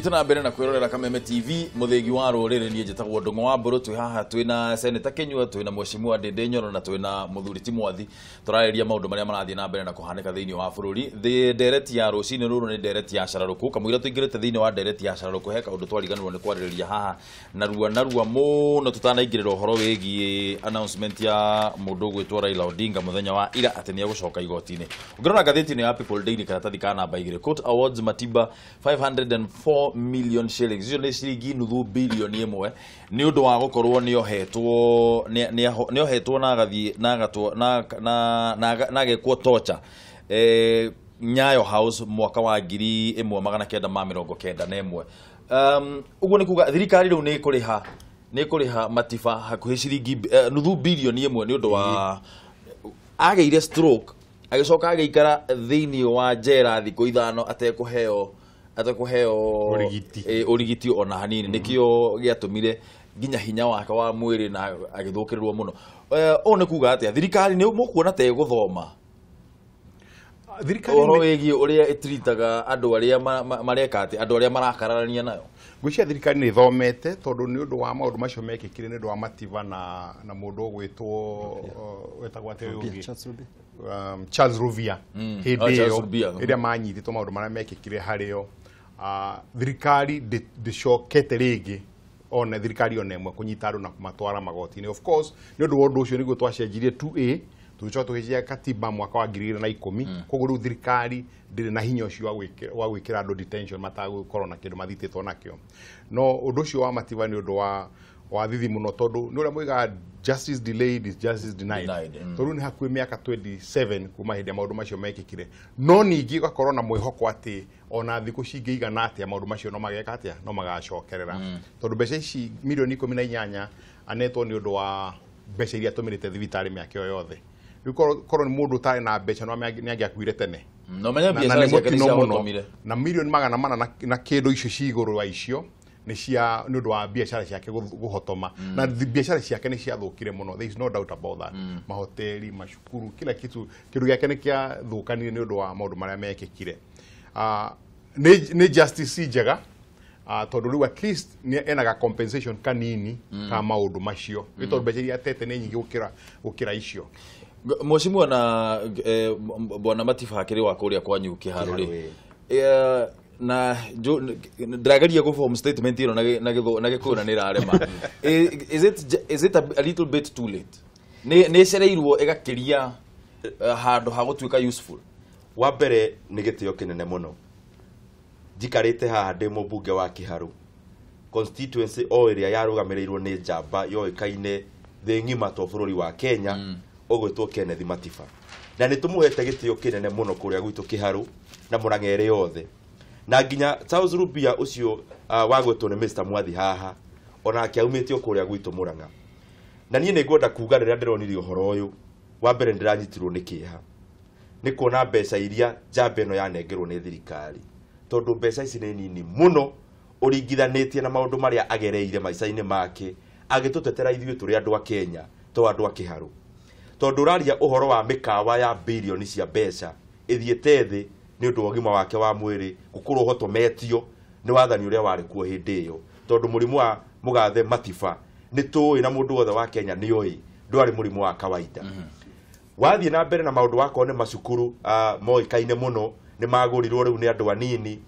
Tũthiĩte na mbere na kwĩrorera Kameme TV mũthĩgi wa rũrĩrĩ niĩ njĩtagwo Ndung'u wa Mbũrũ twĩ haha twĩna Senator Kĩnyua twĩna Mheshimiwa Ndĩndĩ Nyoro na twĩna Mũthuri ti Mwathi tũrarĩria maũndũ marĩa marathiĩ na mbere na kũhanĩka thĩinĩ wa bũrũri ndereti ya rũcinĩ rũrũ nĩ ndereti ya Cararuku kamũira tũingĩrĩte thĩinĩ wa ndereti ya Cararuku he kaũndũ twariganĩrwo nĩ kwarĩrĩria haha narua mũno tũtanaingĩrĩra ũhoro wĩgiĩ announcement ya mũndũ ũgwĩtwo Raila Odinga mũthenya wa ira atĩ nĩ egũcoka igoti-inĩ ũngĩrora ngathĩti-inĩ ya People Daily karatathi ka namba 2 Court Awards Matiba 504 million shillings icio nĩ ciringi nuthu bilioni ĩmwe nĩ ũndũ wa gũkorwo nĩ ohetwo na gathie na gatwo na gekwo torture Nyayo House mwaka wa 1991 uguo nĩ kuga thirikari rĩu nĩ kũrĩha Matiba hakuhĩ ciringi nuthu bilioni ĩmwe nĩ ũndũ wa ageire stroke agĩcoka agĩikara thĩinĩ wa njera thikũ 5 atakũheo urigiti ona hanini nikio giatumire nginya hinya wake wa mwiri na agithũkĩrĩrwo mũno nĩ kuga atĩa thirikari nĩ mũkuona ta ĩgũthoma thirikari wĩgiĩ ũrĩa ĩtritaga andũ arĩa mareka atĩ andũ arĩa marakararania nayo gwĩcia thirikari nĩ thomete tondũ nĩ ũndũ wa maũndũ macio mekĩkire nĩ ũndũ wa Matiba na mũndũ ũgwĩtwo wetagwo atĩ ũngĩ Charles Ruvia hĩndĩ ĩyo ĩrĩa manyitĩtwo maũndũ marĩa mekĩkire harĩo thirikari ndĩcokete rĩngĩ ona thirikari ona ĩmwe kũnyita andũ na kũmatwara magoti-inĩ of course nĩ ũndũ wa ũndũ ũcio nĩguo twacenjirie 2A tũgĩcoka tũgĩcenjia katiba mwaka wa 2010 koguo rĩu thirikari ndĩrĩ na hinya ũcio wa gwĩkĩra andũ detention matagũkorwo na kĩndũ mathitĩtwo nakĩo no ũndũ ũcio wa Matiba nĩ ũndũ wa thithi mũno tondũ nĩ ũrĩa moigaga justice delayed is justice denied tondũ nĩ hakuhĩ mĩaka 27 kuma hĩndĩ ya maũndũ macio mekĩkire no ningĩ ũgakorwo na mwĩhoko atĩ ona thikũ cingĩigana atĩa maũndũ macio no mageka atĩa no magacokerera tondũ mbeca ici mirioni 18 anetwo nĩ ũndũ wa mbeca iria atũmĩrĩte thibitarĩ mĩaka ĩyo yothe rĩu korwo nĩ mũndũ ũtarĩ na mbeca no nĩangĩakuire tene no menya biacara ciake nĩ ciahũtomire na mirioni 400 na kĩndũ icio cigũrũ wa icio nĩ ũndũ wa biacara ciake gũhotoma na biacara ciake nĩ ciathũkire mũno there is no doubt about that mahoteli mashukuru kila kitu kĩndũ gĩake nĩ kĩathũkanire nĩ ũndũ wa maũndũ marĩa mekĩkire nĩ justice njega tondũ rĩu at least enaga compensation kanini ka maũndũ macio nĩ tondũ mbeca iria atete nĩ nyingĩ gũkĩra icio Mheshimiwa na bwana Matiba akĩrĩ wa kũrĩa kwanyu kĩharo rĩ na ndirageria go form statement ĩno na gĩkũna nĩ rarema is it a little bit too late nĩ cereirwo ĩgakĩria handũ ha gũtuĩka useful wa mbere nĩ gĩtĩo kĩnene mũno njikarĩte haha ndĩ mũmbunge wa Kĩharũ constituency o ĩrĩa yarũgamĩrĩirwo nĩ njamba yoĩkaine thĩ ng'ima to bũrũri wa Kenya ũgwĩtwo Kenneth Matiba na nĩ tũmũhete gĩtĩo kĩnene mũno kũrĩa gwitũ Kĩharũ na Mũrang'ere yothe na nginya Charles Rubia ũcio wagwĩtwo nĩ Mr Mwathi haha ona akĩaumĩtio kũrĩa gwitũ Mũrang'a na niĩ nĩ ngwenda kuga rĩrĩa ndĩronire ũhoro ũyũ wa mbere ndĩranyitirwo nĩ kĩeha nĩ kuona mbeca iria njamba ĩno yanengerwo nĩ thirikari tondũ mbeca ici nĩ nini mũno ũringithanĩtie na maũndũ marĩa agereire maica-inĩ make agĩtũtetera ithuĩ tũrĩ andũ a Kenya to andũ a Kĩharũ tondũ ũraria ũhoro wa mĩkawa ya bilioni cia mbeca ĩthiĩte thĩ nĩ ũndũ wa ũgima wake wa mwĩrĩ gũkorwo hotometio nĩ wathani ũrĩa warĩ kuo hĩndĩ ĩyo tondũ mũrimũ wa mũgathe Matiba nĩ tũĩ na mũndũ wothe wa Kenya nĩ oĩ ndwarĩ mũrimũ wa kawaida wathiĩ na mbere na maũndũ wako nĩ macukuru moĩkaine mũno nĩ magũrirwo rĩu nĩ andũ anini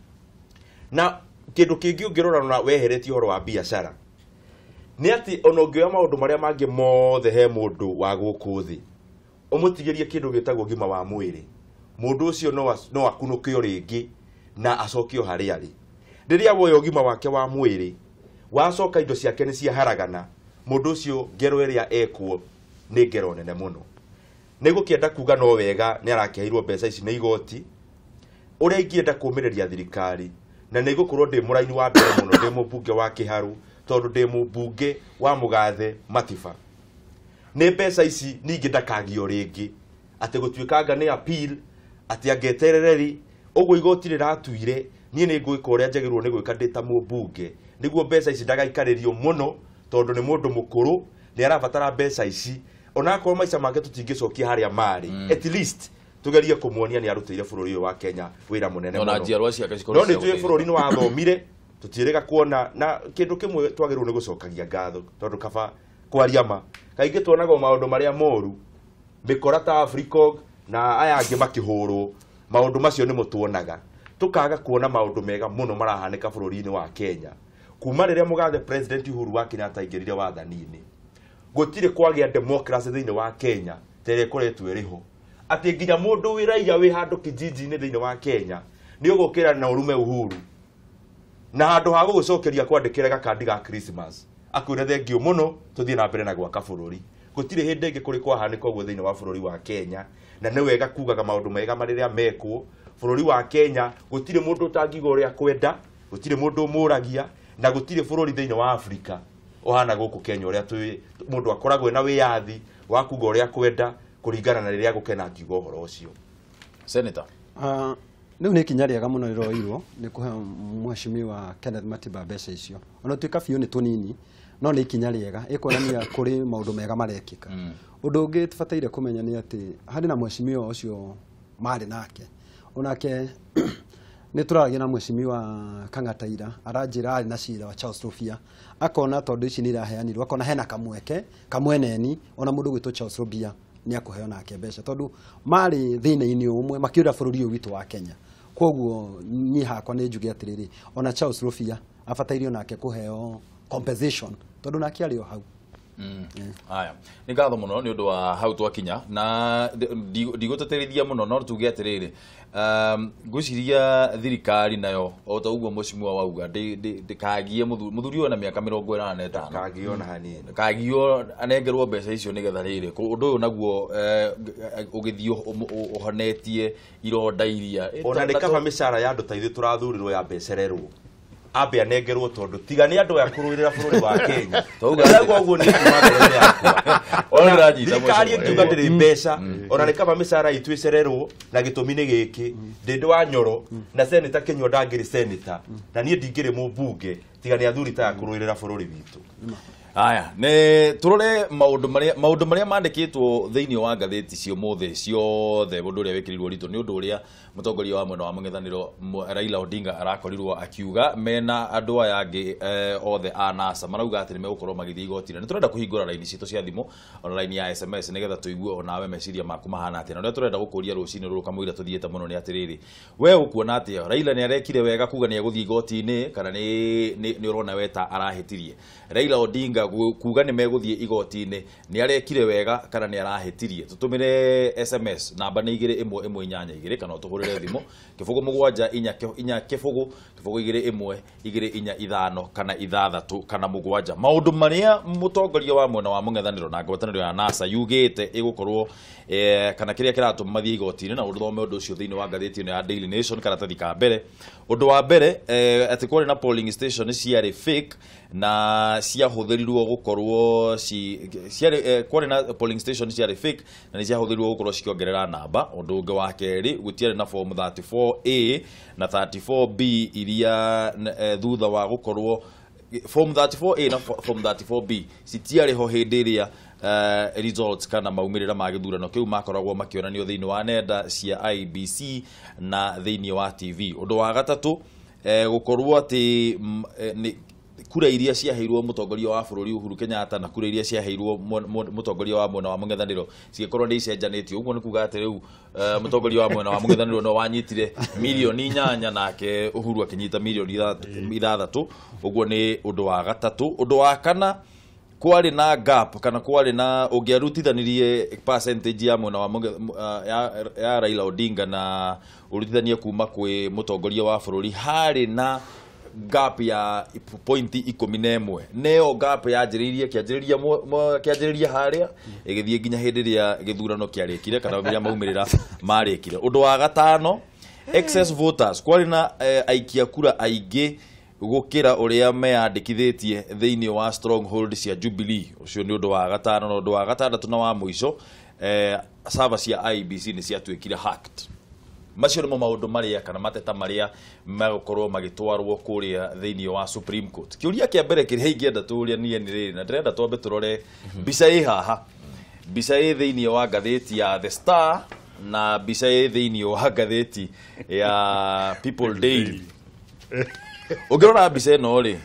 na kĩndũ kĩngĩ ũngĩrora na weheretie ũhoro wa biacara nĩ atĩ ona ũngĩoya maũndũ marĩa mangĩ mothe he mũndũ wa gũkũ thĩ ũmũtigĩrie kĩndũ gĩtagwo ũgima wa mwĩrĩ mũndũ ũcio no akunũkio rĩngĩ na acokio harĩa arĩ rĩrĩa woya ũgima wake wa mwĩrĩ wacoka indo ciake nĩ ciaharagana mũndũ ũcio ngero ĩrĩa ekwo nĩ ngero nene mũno nĩ gũkĩenda kuga no wega nĩ arakĩheirwo mbeca ici nĩ igoti ũrĩa ingĩenda kũmĩrĩria thirikari na nĩ gũkorwo ndĩ mũraini wa mbere mũno ndĩ mũmbunge wa Kĩharũ tondũ ndĩ mũmbunge wa mũgathe Matiba nĩ mbeca ici ningĩ ndakagio rĩngĩ atĩ gũtuĩkanga nĩ appeal atĩ angeterereri ũguo igoti rĩratuire niĩ nĩ ngwĩka ũrĩa njagĩrĩirwo nĩ gwĩka ndĩ ta mũmbunge nĩguo mbeca ici ndagaikarĩrio mũno tondũ nĩ mũndũ mũkũrũ nĩ arabatara mbeca ici onakorwo maica make tũtingĩcokia harĩa marĩ at least tugerie kumuonia ni arutire bũrũri wa Kenya wĩra mũnene mũno. No nĩ tuĩ bũrũri ni wathomire tutirega kuona na kindu kimwe twagirwo ni gucokagia ngatho tondu kaba kwaria ma kaingi tuonaga maundu maria moru mikora ta Africog na aya angi makihurwo maundu macio ni mutuonaga tukaga kuona maundu mega muno marahanika bururi-ini wa Kenya kuma riria mugathe president Uhuru wa Kenyatta ingirire wathani-ini gutire kwagia democracy thiini wa Kenya tere kuretwo iriho ati nginya mundu wi raia wi handu kijiji-ini thiini wa Kenya ni ugukira na urume Uhuru na handu ha gugucokeria kwandikira gakandi ga Christmas akwire thengio muno tuthie na mbere na gwaka bururi gutire hindi ingi kuri kwahanika uguo thiini wa bururi wa Kenya na ni wega kugaga maundu mega mariria mekwo bururi wa Kenya gutire mundu utangiga uria kwenda gutire mundu muragia na gutire bururi thiini wa Africa ohana guku Kenya uria mundu akoragwo na wiyathi wa kuga uria kwenda kuringana na riria gukena kiugo horo ucio. Senator Riu ni kinya riega muno riroirwo ni kuhe mheshimiwa Kenneth Matiba mbeca icio ona tuika biu ni tunini no ni kinya riega ikonania kuri maundu mega marekika undu ungi tubataire kumenya ni ati hari na mheshimiwa ucio mari nake onake ni turagia na mheshimiwa Kang'ataira aranjira ari na cira wa Charles Rufia akona tondu ici ni iraheanirwo akona hena kamweke kamweneni ona mundu gwitwo Charles Rufia ni akuheo nake mbeca tondu mari thina-ini umwe makiura bururi witu wa Kenya koguo ni hakwa ni njuge atiriri ona Charles Rufia afatairio nake kuheo compensation tondu nake ari o hau. Aya ni ngatho muno ni undu wa hau twakinya na ndiguteterithia muno no tuge atiriri nguciria thirikari nayo o ta uguo mheshimiwa wauga ndikagie muthuri ona miaka 45 kagio na hanini kagio anengerwo mbeca icio nigetha riri undu uyu naguo ugithio uhonetie ironda iria ona nikaba mishara ya andu ta ithu turathurirwo ya mbecererwo abe anengerwo tondu tiga ni andu ya kuruirira bururi wa Kenya touga uguo ni kumagere yakwa ona rajita thirikari ngiuga ndiri mbeca ona nikaba mishara itu icererwo na gitumi ni giki ndindi wa Nyoro na senator Kenya ndangiri senator na nie ndingiri mubunge tiga ni athuri ta ya kuruirira bururi witu. Aya ne turore maundu maria mandikitwo thiini wa ngatheti cio mothe ciothe undu uria wikirirwo rito ni undu uria mutongoria wa mwena wa mung'ethaniro Raila Odinga arakorirwo akiuga mena andu aya angi othe a NASA marauga ati ni megukorwo magithii igoti-ini ni turenda kuhingura raini citu cia thimu ona line ya SMS nigetha tuigue onawe meciria maku mahana atia na uria turenda gukuria rucini ruru kamwira tuthiete muno ni atiriri we ukuona atia Raila ni arekire wega kuga ni eguthii igoti-ini kana ni urona weta arahitirie Raila Odinga kuga ni meguthie igoti-ini ni arekire wega kana ni arahitirie tutumire SMS namba ni 2112 kana utuhurire thimu kifugo 7 kifugo 2125 kana 6 kana 7 maundu maria mutongoria wa mwena wa mung'ethaniro na ngwataniro ya NASA yugite igukorwo kana kiria kiratu mathie igoti-ini na uthome undu ucio thiini wa ngatheti ino ya Daily Nation kana tathika mbere undu wa mbere ati kwari na polling station ciari fake na ciahuthirirwo gukorwo kwari na polling station ciari fake na ni ciahuthirirwo gukorwo cikiongerera namba undu ungi wa keri gutiari na form 34A na 34B iria thutha wa gukorwo form 34A na form 34B citiari ho hindi iria results kana maumirira ma githurano kiu makoragwo makionanio thiini wa nenda cia IBC na thiini wa TV undu wa gatatu gukorwo ati kura iria ciaheirwo mutongoria wa bururi Uhuru Kenyatta na kura iria ciaheirwo mutongoria wa mwena wa mung'ethaniro cigikorwo ni icenjanitio uguo ni kuga ati riu mutongoria wa mwena wa mung'ethaniro no wanyitire milioni 8 nake Uhuru akinyita milioni 6 uguo ni undu wa gatatu undu wa kana kwari na gap kana kwari na ungiarutithanirie percentage ya mwena wa ya Raila Odinga na urutithanie kuma kwi mutongoria wa bururi hari na gap ya pointi 11 neo gap yanjiririe kianjiriria haria igithie nginya hindi ria githurano kiarikire kana biria maumirira marikire undu wa gatano excess voters kwari na aikia kura aingi gukira uria meyandikithitie thiini wa stronghold cia Jubilee ucio ni undu wa gatano na undu wa gatandatu na wa muico server cia IBC ni ciatuikire hacked macio nimo maundu maria kana mateta maria magukorwo magitwarwo kuria thiini wa Supreme Court kiuria kia mbere kiri ingienda turia nie ni riri na ndirenda twambe turore mbica ii haha mbica ii thiini wa ngatheti ya The Star na mbica ii thiini wa ngatheti ya People Daily Ungirora mbica ino ri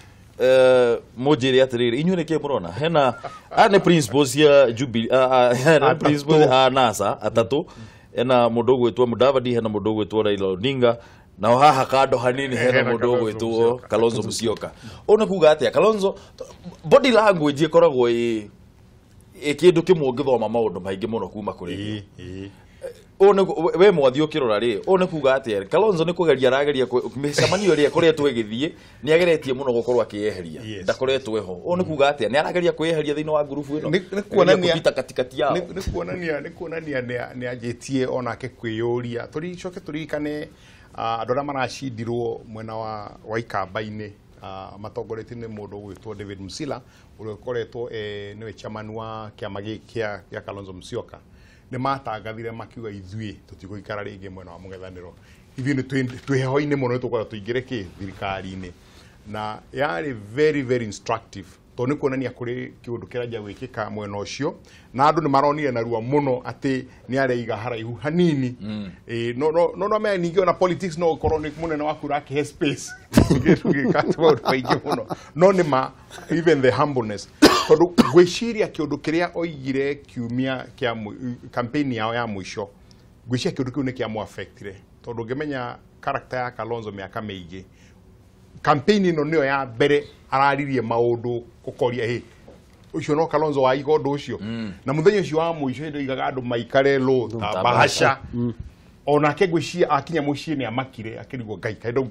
mujiri atiriri inyuĩ nĩkĩĩ mũrona hena nĩ principles cia Jubilee principles NASA atatu hena mũndũ ũgwĩtwo Mudavadi hena mũndũ ũgwĩtwo Raila Odinga na haha kando hanini hena mũndũ ũgwĩtwo Kalonzo Musyoka ona kuga atĩa Kalonzo body language ĩkoragwo kĩndũ kĩmwe ũngĩthoma maũndũ maingĩ mũno kuma kũrĩ we mwathi ũkĩrora rĩ nĩ kuga atĩa Kalonzo nĩ kũgeria arageria mĩcemanio ĩrĩa koretwo ĩgĩthiĩ nĩ ageretie mũno gũkorwo akĩyeheria ndakoretwo ho nĩ kuga atĩa nĩ arageria kwĩyeheria thĩinĩ wa ngurubu ĩno nĩ kuonania kupita katikati yao nĩ kuonania nĩ anjĩtie onake kwĩyũria tũricoke tũririkane andũ arĩa maracindirwo mwena wa ikamba-inĩ matongoretio nĩ mũndũ ũgwĩtwo David Musila ũrĩa ũkoretwo nĩwe chairman wa kĩama gĩa Kalonzo Musyoka nĩ matangathire makiuga ithuĩ tũtigũikara rĩngĩ mwena wa mũng'ethanĩro ithuĩ nĩ twĩheho-inĩ mũno nĩ tũkorwo tũingĩre thirikari-inĩ na yarĩ very very instructive tondũ nĩ kuonania kũrĩ kĩũndũ kĩrajia gwĩkĩka mwena ũcio na andũ nĩ maronire narua mũno atĩ nĩ areiga haraihu hanini no me ningĩ ona politics no ũkorwo nĩ mũnene waku ũrakĩhe space maũndũ maingĩ mũno no nĩ ma even the humbleness tondũ gwĩciria kĩũndũ kĩrĩa oigire kiumia kĩa campaign yao ya mũico gwĩciria kĩũndũ kĩu nĩ kĩamũaffectire tondũ ũngĩmenya character ya Kalonzo mĩaka mĩingĩ campaign ino nĩyo ya mbere araririe maũndũ ũkoria ucio no Kalonzo wa igo ũndũ ucio na mũthenya ũcio wa mũico hĩndĩ oigaga andũ maikare lo ta bahasha onake ngwĩciria akinya mũciĩ nĩ amakire akĩrigwo ngai kaĩndo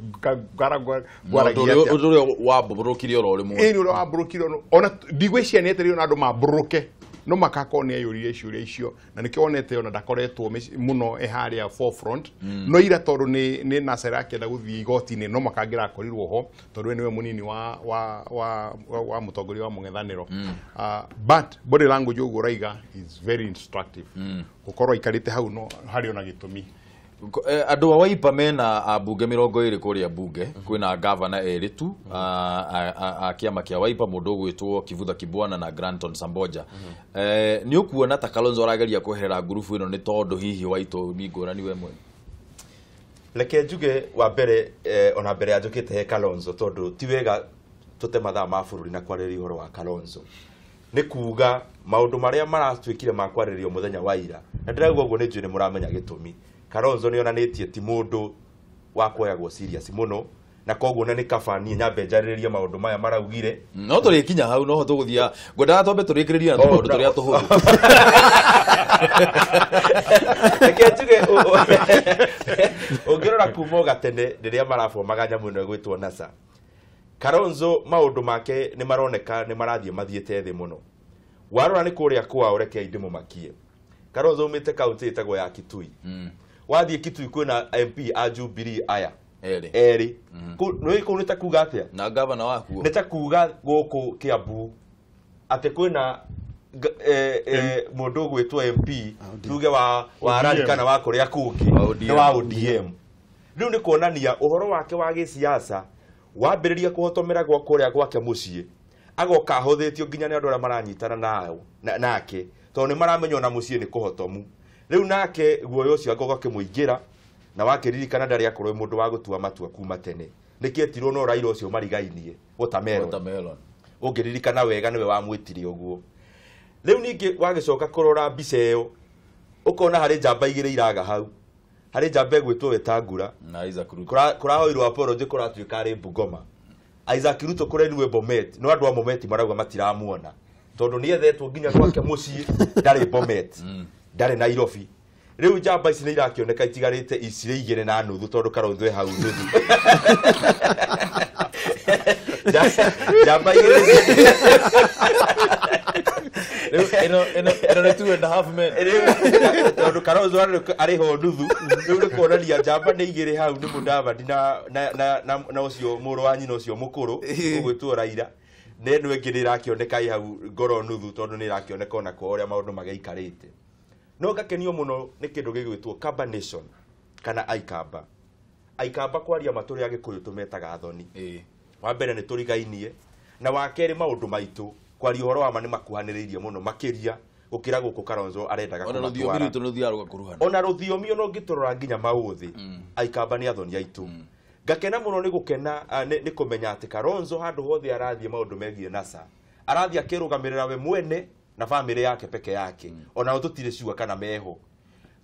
gwaragia ũrĩa wambũrũkire oro rĩmwe ũrĩa wambũrũkire ona ndigwĩciria nĩ etereire na andũ mambũrũke no makako nĩ ayũrire ciũria icio na nĩkĩo onete ona ndakoretwo mũno harĩa forefront no ira tondũ nĩ Nasser akĩenda gũthiĩ igoti-inĩ no makangĩra akorirwo ho tondũ we nĩwe mũnini wa mũtongoria wa mũng'ethanĩro but body language ũguo raiga is very instructive gũkorwo aikarĩte hau no harĩ ona gĩtũmi andũ a Wiper mena ambunge 20 kũrĩa bunge kwĩna governor erĩ tu a kĩama kĩa Wiper mũndũ ũgwĩtwo Kivutha Kibwana na Granton Samboja nĩ ũkuona ta Kalonzo arageria kweherera ngurubu ĩno nĩ tondũ hihi Waitũ nĩ ngũrani we mwe reke njuge wa mbere ona mbere ya njũkĩte he Kalonzo tondũ ti wega tũte mathaa ma bũrũri na kwarĩrĩria ũhoro wa Kalonzo nĩ kuga maũndũ marĩa maratuĩkire ma kwarĩrĩrio mũthenya wa ira na ndĩrauga ũguo nĩ njũĩ nĩ mũramenya gĩtũmi Kalonzo nĩ onanĩtie ti mũndũ wa kuoyagwo serious mũno na koguo na nĩ kabani nyambe njarĩrĩrie maũndũ maya maraugire no tũrĩkinya hau no tũgũthia ngwendaga twambe tũrĩkĩrĩria na maũndũ tũrĩa tũhũthũ reke njuge ũngĩrora kuma gatene rĩrĩa marabomaga nyamũ ĩno ĩgwĩtwo NASA Kalonzo maũndũ make nĩ maroneka nĩ marathiĩ mathiĩte thĩ mũno warora nĩ kũrĩa kwao reke indĩmũmakie Kalonzo umĩte kaunti ĩtagwo ya Kitui wathiĩ Kitui kwĩna MP a Jubilee aya erĩ kũu nĩ ta kuga atĩa na governor wakuo nĩ ta kuga gũkũ Kiambu atĩ kwĩna mũndũ ũgwĩtwo MP tuge wa rari kana wa kũrĩa kũngĩ nĩ wa ODM rĩu nĩ kuonania ũhoro wake wa gĩsiasa wambĩrĩria kũhotomera kũrĩa gwake mũciĩ agoka ahũthĩtio nginya nĩ andũ arĩa maranyitana nake tondũ nĩ maramenya ona mũciĩ nĩ kũhotomu rĩu nake guoya ũcio agoka kĩmũingĩra na wakĩririkana ndarĩ akorwo mũndũ wa gũtua matua kuma tene nĩkĩ etirwo no Raila ũcio marigainie watermelon ũngĩririkana wega nĩwe wamwĩtire ũguo rĩu ningĩ wagĩcoka kũrora mbica ĩyo ũkona harĩ njamba igĩrĩ iraga hau harĩ njamba ĩgwĩtwo Wetangula na Isaac Ruto kũrahoirwo apology kũratuĩka arĩ Bungoma Isaac Ruto kũreniwe Bomet no andũ a Bomet marauga matiramuona tondũ nĩ ethetwo nginya gwake mũciĩ ndarĩ Bomet ndarĩ Nairobi rĩu njamba ici nĩ irakĩoneka itigarĩte icirĩ 2.5 tondũ Kalonzo hau nuthu njamba igĩrĩ eno nĩ 2.5 men tondũ Kalonzo arĩ ho nuthu rĩu nĩ kuonania njamba nĩ igĩrĩ hau nĩ Mudavadi na ũcio mũrũ wa nyina ũcio mũkũrũ ũgwĩtwo Raila nĩ ĩno ĩngĩ nĩ irakĩoneka hau ngoro nuthu tondũ nĩ irakĩoneka ona kwa ũrĩa maũndũ magĩikarĩte no ngakenio mũno nĩ kĩndũ gĩgwĩtwo Kamba Nation kana Aikamba kwaria matũrĩ ya Gĩkũyũ tũmetaga thoni wa mbere nĩ tũrigainie na wa kerĩ maũndũ maitũ kwaria ũhoro wa ma nĩ makuhanĩrĩirie mũno makĩria gũkĩra gũkũ Kalonzo arendaga kũmatwara ona rũthiomi ona ũngĩtũrora nginya maũthĩ Aikamba nĩ athoni aitũ ngakena muno ni gukena ni kumenya ati Kalonzo handu hothe arathie maundu megie NASA arathie akirugamirira we mwene na family yake peke yake ona tutire ciwa kana meho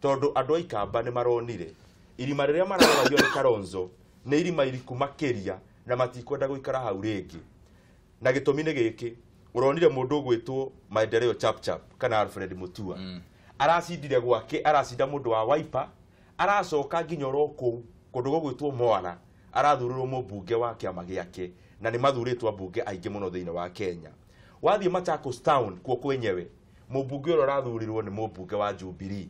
tondu andu aikamba ni maronire irima riria mararagio ni Kalonzo ni irima iriku makiria na matikwenda guikara hau ringi na gitumi ni giki uronire mundu gwitwo Maendeleo Chap kana Alfred Mutua aracindire gwake aracinda mundu wa Wiper aracoka nginya roko kundu gwitwo Mwana arathururwo mubunge wa kiama giake na ni mathuritwo ambunge aingi muno thiini wa Kenya wathie Machakos Town kuo kwenyewe mubunge uro arathurirwo ni mubunge wa Jubilee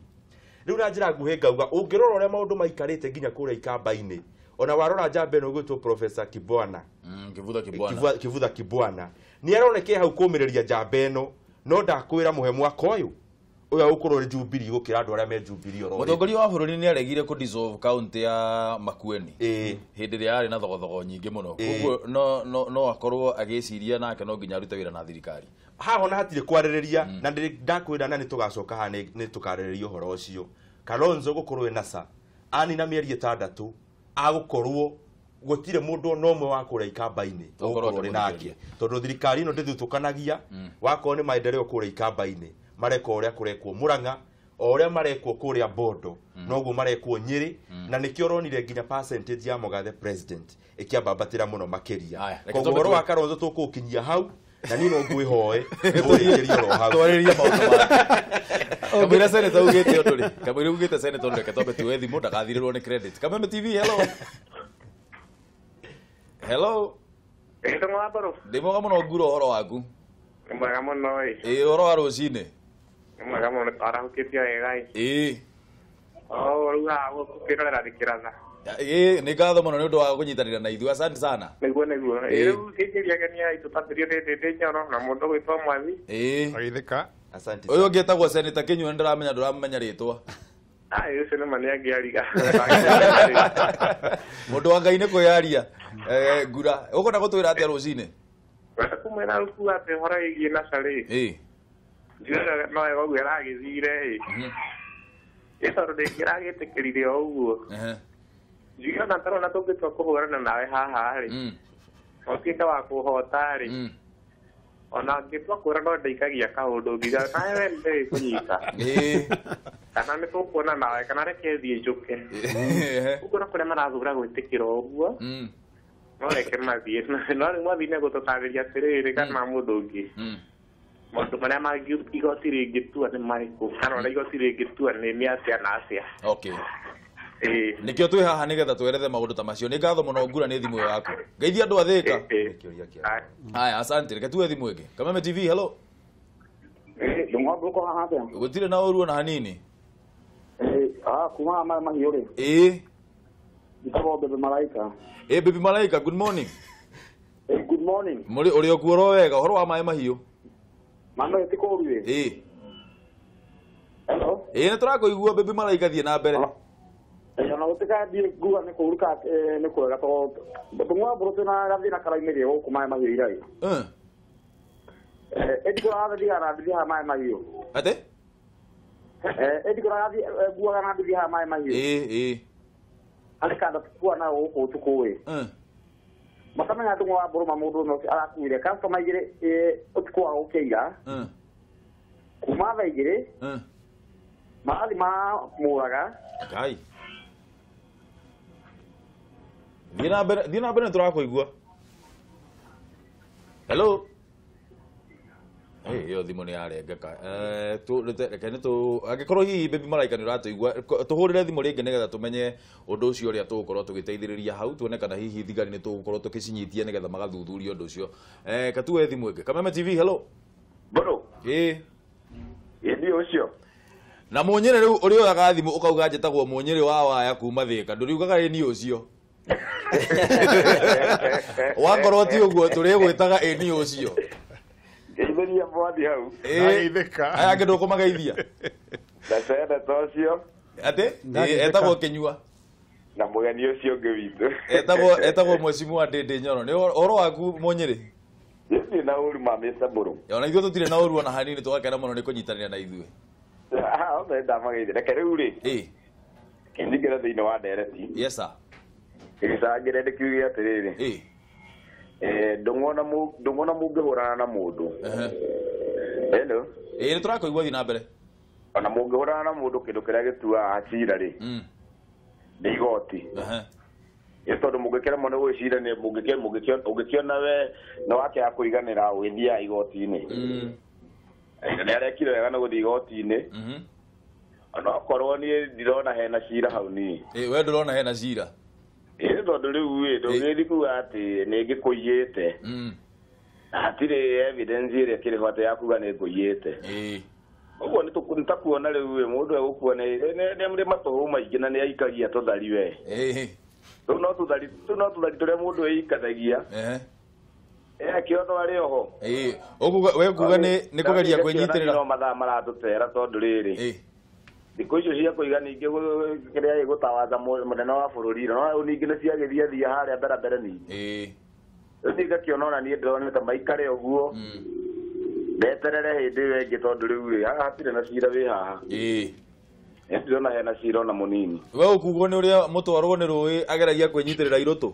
riu na njira nguhe ngauga ungirora uria maundu maikarite nginya kuria ikamba-ini ona warora njamba ino gwitwo Professor Kibwana Kivutha Kibwana ni aroneke hau kumiriria njamba ino no ndakwira muhe mwaka uyu uya ukurore Jubilee gukira andu aria me Jubilee oro mutongoria wa bururi ni aregire ku dissolve county ya Makueni hindi ria ari na thogothogo nyingi muno koguo no akorwo agiciria nake no nginya arute wira na thirikari haho na hatire kwaririria na ndakwira na ni tugacoka ha ni tukaririria uhoro ucio Kalonzo gukorwo NASA ani na mieri 6 agukorwo gutire mundu no mwe wa kuria ikamba-ini ukorwo nake tondu thirikari ino ndithutukanagia wako ni Maendeleo kuria ikamba-ini mareko uria kurekwo Murang'a uria marekwo kuria Bondo noguo marekwo Nyeri na nikio ronire nginya percentage ya Mugathe president ikiambambatira muno makiria kogoro wa Kalonzo tukukinyia hau na nino ngwihoe urikiria ro hau twariria maundu kamira senator ugite onduri kamira ugite senator onduri katombe tuwethi mundu akathirirwo ni credit Kameme TV hello ndimoga muno nguro horo waku mwega muno horo wa rucini mwega muno tarahukitia wega ruga gukirorera Rikiratha ni ngatho muno ni undu wa kunyitanira na ithu asante sana niguo riu kikiria genia itutatirio ndende nyoro na mundu gwitwa Mwathi aithika asante uyu ngetagwo senator Kinyua ndiramenya nduramenya ritwa ucio ni mani angiariga mundu wa Ngai ni kuyaria ngura ukona gutwira atia rucini kumena ruku ati hora igie na sari njira no ego gwira githire itondo ndingiragitikirire uguo njira na taro na tungitwa kuhurana nawe haha ri okita wa kuhota ri ona ngitwa kwira no ndeikagia kaundu ngiga nawe ndi kunyita kana ni tukuona nawe kana reke thie njuke ukura kuria marathura gwitikira uguo no reke mathie no ni mwathine gututariria atiriri kana mundu ungi maundu maria mangi igoti ringitua ni mariku kana ona igoti ringitua ni atia na atia okay nikio twi haha nigetha twerethe maundu ta macio ni ngatho muno ngura ni thimu yaku ngeithia andu athika haya asante reke tuwe thimu ingi Kameme TV hello ndumwabuko haha atia gutire na uruo na hanini kuma mahiore nditabo Bebe Malaika Baby Malaika good morning good morning muri uri okuoro wega horo wa mai mahiu mano etikoruwe hello ni turakuigua Baby Malaika thie na mbere na utika di guga ne kuruka ne kuga to tumwa brote na gathina karaimire go kuma mahiu irai ediko adi ara di ha mai mahiu ate ediko adi guga na di ha mai mahiu alikanda tukua na uko tukowe makamenya tungwa buruma mundu no arakuire customer igire utukua ukeira kuma baigire mahali ma muraga kai dina bere turakuigua hello yo thimu ni arengeka tu reke ni tu agikorwo hihi Baby Malaika ni uratuigua tuhurire thimu ringi nigetha tumenye undu ucio uria tugukorwo tugiteithiriria hau tuone kana hihi thigari ni tugukorwo tukicinyitia nigetha magathuthuria undu ucio katuwe thimu ingi Kameme TV hello bro ndio ucio na munyere riu uri oyaga thimu ukauga njitagwo munyere wa waya kuma Thika nduriugaga ni ucio wakorwo ti uguo turi gwitaga ni ucio geithia mwathi hau aithika aya ngindo kumageithia ndasenda tocio ate etagwo Kinyua na mugeni ucio ngi witu etagwo mwecimu wa Ndindi Nyoro ni oro waku munyiri ni na uru mameta buru ona ithuĩ tutire na ũruo na hanini tugakena mũno nĩ kũnyitanĩra na ithuĩ ndamageithia reke rĩu rĩ kĩndigĩra thĩinĩ wa ndereti yes sir Icangire ndikiuge atiriri. Ndongona mungihurana na mundu. Hello. Ni turakoigua thi na mbere. Ona mungihurana na mundu kindu kiria gitua acira ri. Ni igoti. Tondu mungikira mone gwicira ni mungikiona we no wake ya kuiganira withia igoti-ini. Ni arekire wega na guthi igoti-ini. Ona korwo ni ndirona hena cira hau ni. We ndurona hena cira. Tondu riu ndugiri kuga ati ni ngikuiyite. Atire evidence iria kiri hote ya kuga ni nguyite. Uguo ni takuona riu mundu egukuona ni muri matohu maingi na ni aikagia tuthari we. No tuthari turia mundu eikathagia. Kiondo ari oho. We kuga ni kugeria kwenyitirira no mathaa maratutera tondu riri. Thikũ icio cia kũiga ningĩ kĩrĩa gĩgũtawaza mũnene wa bũrũri no ningĩ nĩ ciagĩthia harĩa mbere ningĩ. Rĩu ngakĩona ona niĩ ndĩrona ta maikare ũguo ndeterere hĩndĩ ĩyo ĩngĩ tondũ rĩu haha hatirĩ na cira wĩ haha. Ndirona hena cira ona mũnini. We ũkugwo nĩ ũrĩa mũtwarwo nĩ rũĩ ageragia kwĩnyitĩrĩra irũtũ?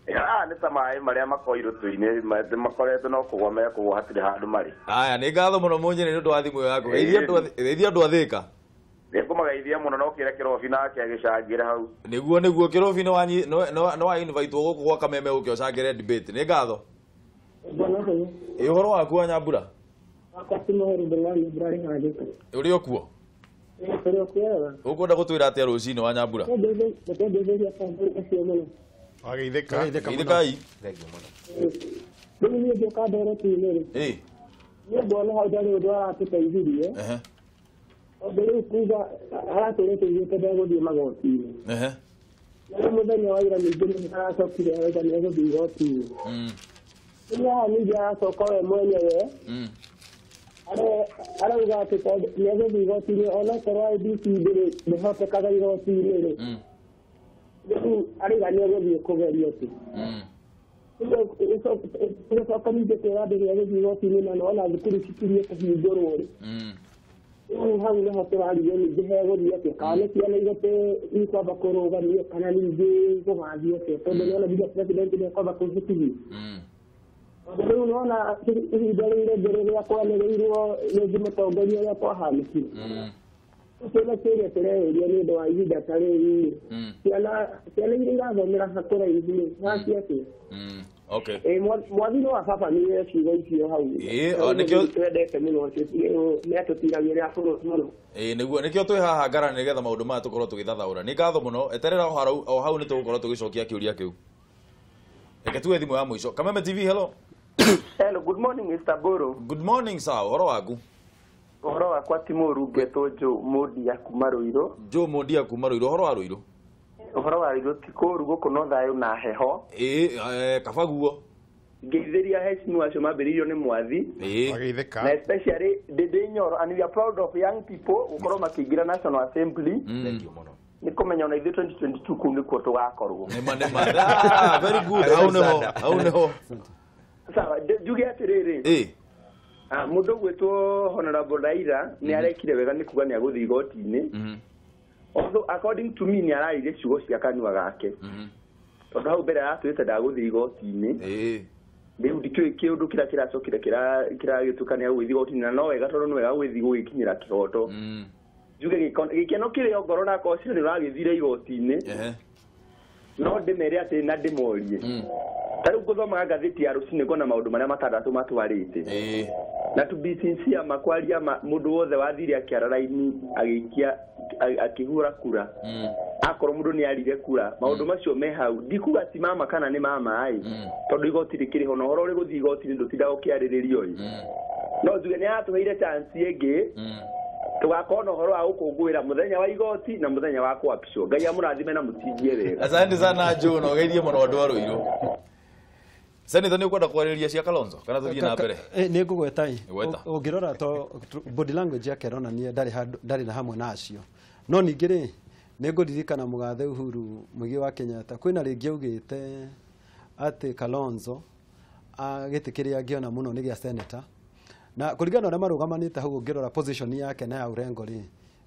Nĩ ta maĩ marĩa makoo irũtũ-inĩ makoretwo no kũgwa mekũgwa hatirĩ handũ marĩ. Aya nĩ ngatho mũno mũnjĩrĩ nĩ ũndũ wa thimũ ĩyo yaku. Geithia andũ a Thĩka. Nĩngũmageithia mũno no kĩre kĩrobi nake agĩcangĩre hau. Nĩguo kĩrobi no wa invite gũkũ gwa Kameme ũke ũcangĩre debate. Nĩ ngatho. Ũhoro waku wa Nyambura? Ũrĩ o kuo? Ũkwenda gũtwĩra atĩa rũcinĩ wa Nyambura? Wageithĩka. Geithĩkai. Rĩu niĩ ngĩũka ndereti-inĩ rĩ. Niĩ ngona hau ndarĩ ũndũ aratũteithirie. Tondũ rĩu kuga aratũrĩte ithuĩ ndegũthiĩ magoti-inĩ. Na mũthenya wa ira ningĩ nĩ aracokire auga nĩ egũthiĩ igoti-inĩ. Rĩu haha ningĩ aracoka we mwenyewe arauga atĩ nĩ egũthiĩ igoti-inĩ onakorwo IEBC ndĩhotekaga igoti-inĩ rĩ. Rĩu arauga nĩ egũthiĩ kũgerio tu. Tũgĩcoka ningĩ kwĩra andũ nĩ egũthiĩ igoti-inĩ na nona thukuru cikirie kũhingũrwo rĩ. Hau nĩho tũraririo ningĩ hegũthiĩ atĩa kana nĩ ciana igotĩ ikwamba kũrũgamio kana ningĩ gũgathiĩ atĩa tondũ nĩona nginya president nĩekwamba kũhĩtithio. Rĩu nona ihinda rĩu rĩngĩ rĩrĩa kwanĩrĩirwo rĩngĩ mũtongoria ũrĩa kwahanĩkire. Ciana kĩrĩa tũreũria nĩ ũndũ wa ihinda ta rĩu ciana iria irathomera hakũraihu hacia atĩa. Mwathi no wa baba nĩ ciugo icio hau. Twendete mũno nĩ atũtiragĩra bũrũri mũno. Nĩkĩo twĩ haha ngarani nĩgetha maũndũ maya tũkorwo tũgĩthathaũra. Nĩ ngatho mũno eterera o hau nĩ tũgũkorwo tũgĩcokia kĩũria kĩu. Reke tuwe thimũ ya mũico. Kameme TV, hello. Hello, good morning Mr. Boro. Good morning sir, ũhoro waku? Ũhoro wakwa ti mũru ngetwo Joe Modia kuma Rũirũ. Joe Modia kuma Rũirũ, ũhoro wa Rũirũ? Ũhoro wa Rũirũ ti kũru gũkũ no thayũ na heho. Kaba guo. Ngeithĩria hecimu acio mambĩrĩirio nĩ mwathi. Wageithĩka. Na especially ndĩ Nyoro, and we are proud of young people gũkorwo makĩingĩra National Assembly. Nĩ kũmenya ona ithuĩ 2022 kũu nĩkuo tũgakorwo. Nĩma. Very good. Hau nĩho. Sawa, njuge atĩrĩrĩ. Mũndũ gwĩtwo Honorable Raila nĩ arekire wega nĩ kuga nĩ agũthiĩ igoti-inĩ. Although according to me nĩ ararire ciugo cia kanua gake. Tondũ hau mbere aratwĩte ndagũthiĩ igoti-inĩ. Rĩu ndikĩũĩ kĩũndũ kĩrĩa kĩracokire kĩragĩtuĩka nĩ agũthiĩ igoti-inĩ na no wega tondũ nĩ wega gũgĩthiĩ gũgĩkinyĩra kĩhoto. Njuge gĩkeno kĩrĩ ngoro na akorwo cirĩ ũragĩthire igoti-inĩ. No ndĩmere atĩ na ndĩmorie. Tarĩu ngũthoma ngathĩti ya rũcinĩ ngona maũndũ marĩa matandatũ matwarĩte. Na to be sincere makwaria mũndũ wothe wathire akĩara raini agĩikia akĩhũra kura. Akorwo mũndũ nĩ arire kura maũndũ macio me hau ndikuga ti mama kana nĩ mama tondũ igoti rĩkĩrĩ ho na ũhoro ũrĩ gũthiĩ igoti-inĩ ndũtindaga ũkĩarĩrĩrio. No njuge nĩ atũheire chance ĩngĩ tugakorwo na ũhoro wa gũkũngũĩra mũthenya wa igoti na mũthenya wa kwapishwo. Ngai amũrathime na mũtingie wega. Asante sana Joe, no geithie mũno andũ a Rũirũ. Senator nĩ ũkwenda kwarĩrĩria cia Kalonzo kana tũthiĩ na mbere? Nĩ ngũgweta ũngĩrora to body language yake aronania ndarĩ na hamwe nacio. No ningĩ rĩ nĩ ngũririkana mũgathe Uhuru Mũigai wa Kenyatta kwĩna rĩngĩ augĩte atĩ Kalonzo gĩtĩ kĩrĩa angĩona mũno nĩ gĩa senator. Na kũringana na marũgamanĩte hau ũngĩrora position yake na ya urengo rĩ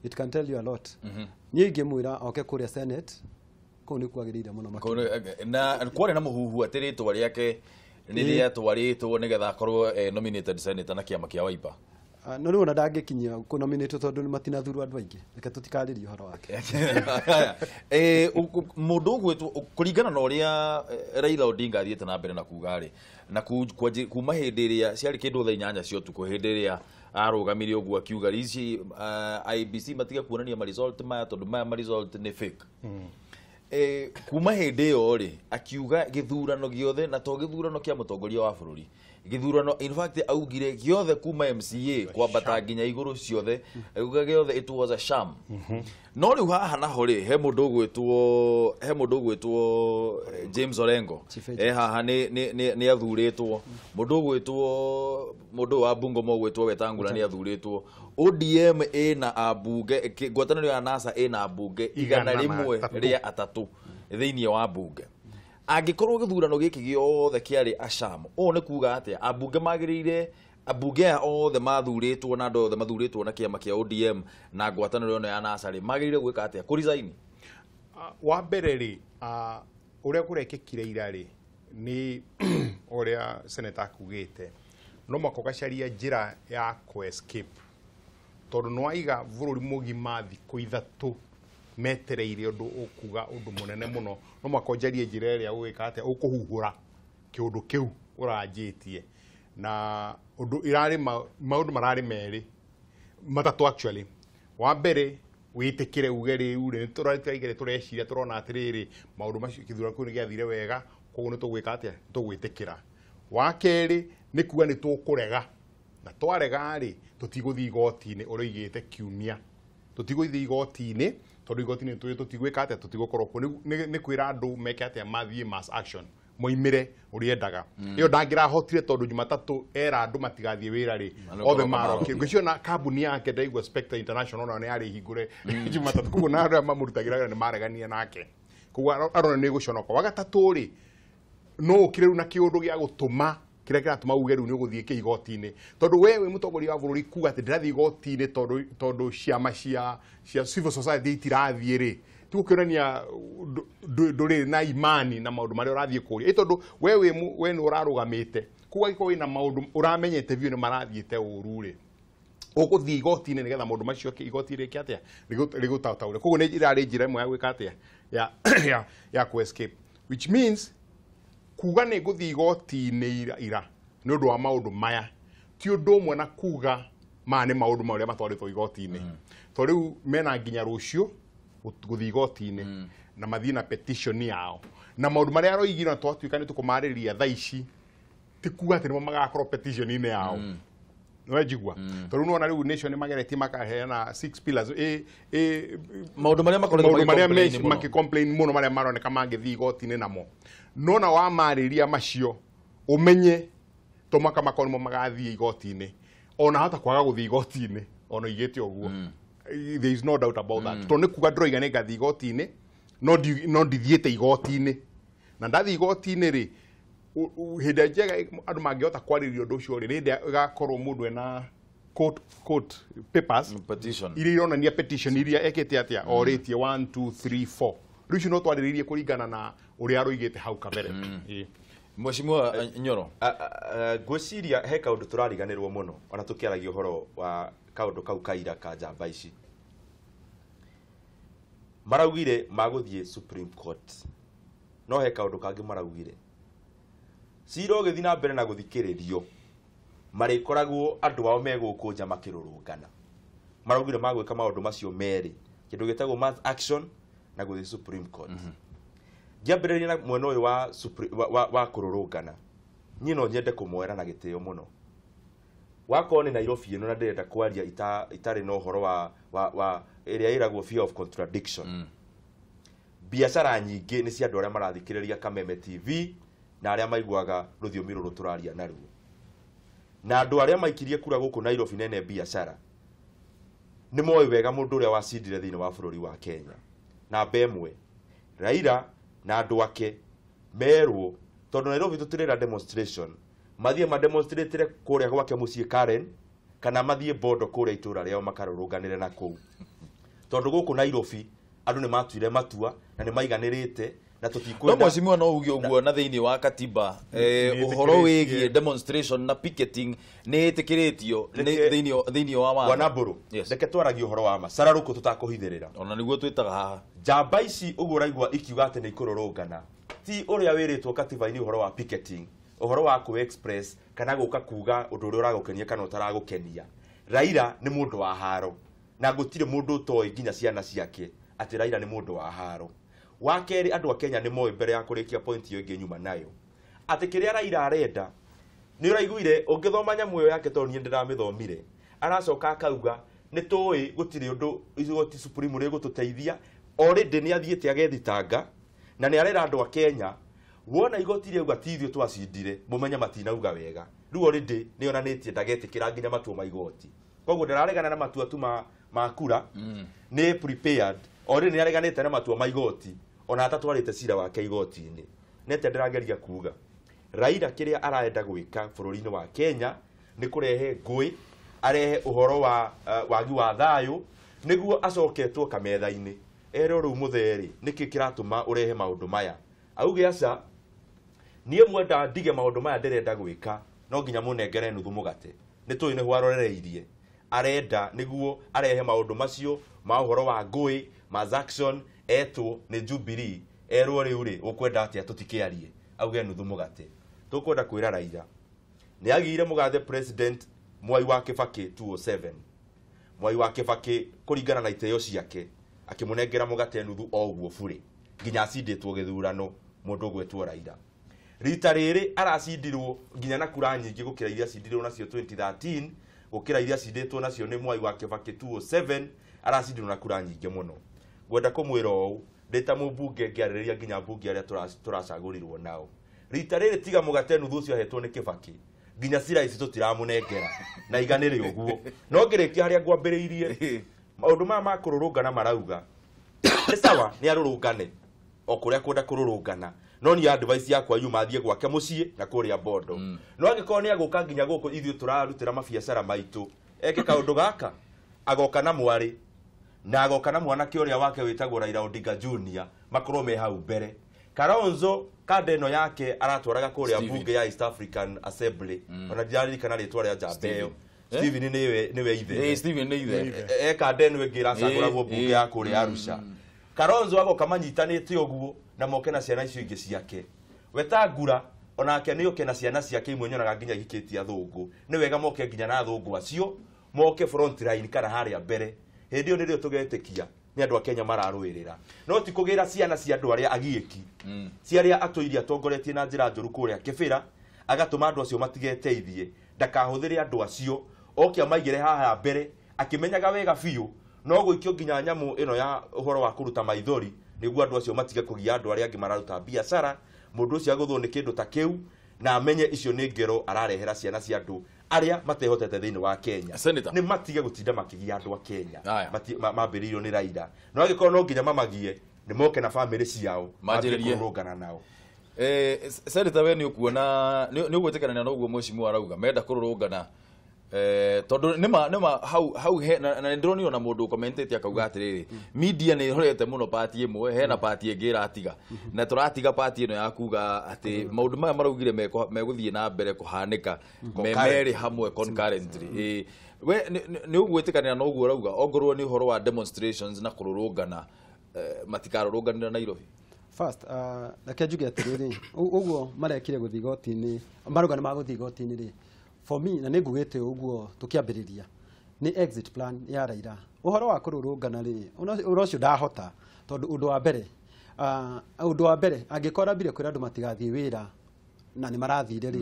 it can tell you a lot. Niĩ ingĩmwĩra oke kũrĩa Senate ko ni kwagirire muno na kware na muhuhu atiritwa riake niria twaritwo nigetha akorwo nominated senator na kiama kia Wiper. No riu ona ndangikinyia ku nominate tondu ni matinathurwo andu aingi reke tutikaririe uhoro wake. Mundu gwetwo kuringana na uria Raila Odinga athiete na mbere na kuga ri na kuma hindi iria ciari kindu thaa 8 cia utuku hindi iria arugamire uguo akiuga ici IBC matiga kuonania ma result maya tondu maya ma result ni fake. Kuma hindi yo ri akiuga githurano giothe na to githurano kia mutongoria wa bururi githurano in fact augire giothe kuma MCA kwambata nginya iguru ciothe auga giothe it was a sham. No riu haha naho ri he mundu gwetwo James Orengo haha ni athuritwo mundu wa Bungoma gwetwo Wetangula ni athuritwo ODM ina abunge ngwataniro ya NASA ina abunge 100 ria atatu thiini wa bunge. Angikorwo githurano giki giothe kiari asham ne kuga atia abunge magirire abunge othe mathuritwo na ndo othe mathuritwo na kiama kia ODM na ngwataniro no ya NASA ri magirire gwika atia ku resign. Wa mbere ri uria kurekekire ira ri ni uria senator kugite no makogacaria njira ya ku escape tondu no aiga bururi mugima thikũ 3 metereire undu ukuga undu munene muno no makonjarie njira iria gwika atia ukuhuhura kiundu kiu uranjitie na undu irari maundu marari meri matatu actually. Wa mbere witikire ugeri ure turatigire tureciria turona atiriri maundu macio kithurano kuni giathire wega koguo ni tugwika atia tugwitikira. Wa keri ni kuga ni tukurega na twarega ri tutiguthi igoti-ini uroigite kiumia tutiguthi igoti-ini tondu igoti-ini tutigwika atia tutigũkorwo kuo ni kwira andu meke atia mathie mass action moimire uriendaga iyo ndangirahotire tondu Jumatatu era andu matigathie wira ri othe marokire ngwicio na kambuni yake ndaigua Spectre International ona ni ari hingure Jumatatu kugo na andu mamurutagira ni maregania nake kugo arona ni guconoka. Wagatatu ri no ukire na kiundu gia gutuma kira kiratuma uge riu ni uguthie ki igoti-ini tondu wewe mutongoria wa bururi kuga ati ndirathi igoti-ini tondu ciama cia civil society itirathie ri tukionania nduri na imani na maundu maria urathie kuria tondu we ni urarugamite kuga iko wina maundu uramenyete biu ni marathiete uru ri uguthie igoti-ini nigetha maundu macio igoti-ri ki atia rigutataure kugo ni irari njira imwe ya gwika atia ya ku escape which means kuga ni guthie igoti-ini ira ni undu wa maundu maya ti undu umwe na kuga ma ni maundu maria matwaritwo igoti-ini to riu mena nginya rucio guthie igoti-ini na mathie na petition yao na maundu maria aroigire na twatuika ni tukumariria thaa ici ti kuga ati nimo magakorwo petition-ini yao no ejigwa to riu no riu nation mageretie makaheana 6 pillars maundu maria makoretwo complain muno maria maroneka mangithie igoti-ini namo no na wa mariria macio umenye to makonimo magathie igoti-ini ona hata kwaga guthie igoti-ini ona igete oguo there is no doubt about that to ni kuga droiga ni gathie igoti-ini no ndithiete igoti-ini na ndathie igoti-ini ri hinde njega andu mangihota kwariria undu ucio ri rinde gakorwo mundu ena court papers petition iria ironania petition iria ekete atia oritie 1 2 3 4 riu no twariririe kuringana na uria aroigite hau kabere. Mheshimiwa Nyoro gwiciria he kaundu turariganirwo muno ona tukiaragia uhoro wa kaundu kau kaira ka njamba ici maraugire maguthie Supreme Court no he kaundu kangi maraugire cira ũgĩthi na mbere na gũthikĩrĩrio marĩkoragwo andũ ao megũkũnja makĩrũrũngana maraugire magwĩka maũndũ macio merĩ kĩndũ gĩtagwo mass action na gũthiĩ Supreme Court ngĩambĩrĩria na mwena ũyũ wa kũrũrũngana niĩ no nyende kũmwera na gĩtĩo mũno wakorwo nĩ Nairobi ĩno na ndĩrenda kwaria itarĩ na ũhoro wa ĩrĩa ĩragwo fear of contradiction biacara nyingĩ nĩ cia andũ arĩa marathikĩrĩria Kameme TV na aria maiguaga rũthiomi rũrũ tũraria naruo na andũ arĩa maikirie kura gũkũ Nairobi nene biacara nĩ moĩ wega mũndũ ũrĩa wacindire thĩinĩ wa bũrũri wa Kenya na bemwe Raila na andũ ake merwo tondũ Nairobi tũtirĩra demonstration mathiĩ mademonstrate kũrĩa gwake mũciĩ Karen kana mathiĩ bondo kũrĩa itũra rĩao makarũrũnganĩre na kũu tondũ gũkũ Nairobi andu ni matuire matua na ni maiganirite na tutikwenda no mwecimu no ugi uguo na thiini wa katiba uhoro wigie demonstration na picketing ni itikiritio thiini wa wanaburu reke twaragie uhoro wa ma Cararuku tutakuhithirira ona niguo twitaga haha jamba ici uguo raigua ikiuga ati ni ikururungana ti uria wiritwo katiba-ini uhoro wa picketing uhoro wa ku express kana guka kuga undu uria uragukenia kana utaragukenia Raila ni mundu wa haro na gutire mundu utoi nginya ciana ciake ati Raila ni mundu wa haro wakeri andu a Kenya ni moi mbere ya kurikia point iyo ingi nyuma nayo ati kiria Raila arenda ni uraiguire ungithoma nyamu yo yake to ni ndiramithomire aracoka akauga ni toi gutire undu igoti supreme ri gututeithia already ni athiete agethitanga na ni arera andu a Kenya wona igoti ri auga tithio twacindire mumenya matinauga wega riu already ni onanitie ndagetikira nginya matua ma igoti koguo ndararegana na matua tu ma kura ni prepared already ni areganite na matua ma igoti ona atatwarite cira wake igoti-ini nete ndirageria kuga Raila kiria araenda gwika bururi-ini wa Kenya ni kurehe ngui arehe uhoro wa wagi wa thayu niguo acoketwo kametha-ini ero riu mutheri niki kiratuma urehe maundu maya auge aca nie mwenda ndige maundu maya ndirenda gwika no nginya munengere nuthu mugate ni tui ni hwarorereirie arenda niguo arehe maundu macio ma uhoro wa ngui ma Jackson eto ni Jubilee ero riu ri ukwenda atia tutikiarie auge nuthu mugate tukwenda kwira Raila ni agire mugathe president Mwai wa Kibaki 207 Mwai wa Kibaki kuringana na iteo ciake akimunengera mugate nuthu o uguo buri nginya acinditwo githurano mundu gwetwo Raila rita riri aracindirwo nginya na kura nyingi gukira iria cindirwo nacio 2013 gukira iria cinditwo nacio ni Mwai wa Kibaki 207 aracindirwo na kura nyingi muno gwenda kumwira o ndita mubunge ngiaririria nginya bunge aria turacagurirwo nao rita riri tiga mugate nuthu ucio ahetwo ni Kibaki nginya cira ici tutiramunengera na iganire uguo no ngirikia haria ngwambiriirie maundu maya ma kururungana marauga ni sawa ni arurungane o kuria kwenda kururungana no ni advice yakwa yuma thie gwake mucii na kuria bondo no angikoo ni aguka nginya guku ithio turarutira mabiacara maitu eke kaundu gaka agoka na mwari na agoka na mwanake uria wake witagwo Raila Odinga Junior makorwo me hau mbere Kalonzo kadeno yake aratwaraga kuria bunge ya East African Assembly ona diari kana ritwa ria Jabeo Steven niwe ithe Steven ni ithe kadeno ngira caguragwo bunge ya kuria Arusha Kalonzo agoka manyitanite uguo na moke na ciana icio ingi ciake wetangura onake ni oke na ciana ciake imwe nyonaga nginya hikitia thungu ni wega moke nginya na thungu acio moke front line kana haria mbere hindi yo nirio tugetikia ni andu a Kenya mararwirira no ti kugira ciana cia andu aria agieki ciaria atoiria tongoretie na njira njuru kuria kibira agatuma andu acio matigeteithie ndakahuthire andu acio okia maigire haha mbere akimenyaga wega biu no guikio nginya nyamu ino ya uhoro wa kuruta maithori niguo andu acio matige kugia andu aria angi mararuta biacara mundu ucio aguthwo ni kindu ta kiu na amenye icio ni ngero ararehera ciana cia andu aria matehotete thiini wa Kenya ni matige gutinda makigia andu a Kenya mambiririo ni Raila no agikoro no nginya mamagie ni moke na family ciao kurungana nao Senator we ni ukuona ni ugwetekanana na uguo mwecimu arauga menda kururungana tondu nima hau na ndroni ona mundu commentate akauga atiriri media ni horete muno party imwe hena party ingi iratiga na turatiga party ino ya kuga ati maundu maya maraugire meguthie na mbere kuhanika memeri hamwe concurrently we ni ugwetekanana na uguo arauga ongorwo ni uhoro wa demonstrations na kururungana matikarurunganira Nairobi first reke njuge atiriri uguo marekire guthi igoti-ini marugana ma guthi igoti-ini ri for me na ningugite uguo tukiambiriria ni exit plan ya Raila uhoro wa kururungana ri urocio ndahota tondu undu wa mbere angikora bire kwira andu matigathie wira na ni marathire ri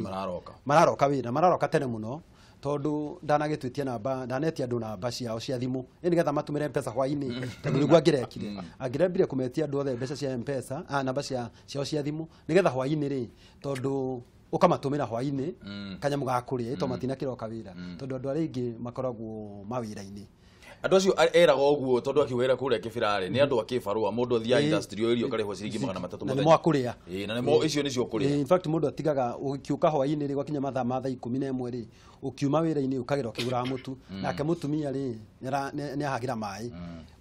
mararoka wira mararoka tene muno tondu ndanagitwitie namba ndanetia andu namba ciao cia thimu nigetha matumire mpesa hwaini tondu niguo angirekire angirembire kumetia andu othe mbeca cia mpesa namba ciao cia thimu nigetha hwaini ri tondu ukamatumira hwaini kanyamu gakuria to matina kiroka wira tondu andu aringi makoragwo mawira-ini andu acio eraga uguo tondu akiwira kuria kibirari ni andu akibarua mundu thia industry irio karehwo ciringi 300 muthenya na kuria na nimo icio nicio kuria in fact mundu atigaga ukiuka hwaini ri gwakinya mathaa ma 11 ri ukiuma wira-ini ukagira ukigura mutu nake mutumia ri ni ahagira mai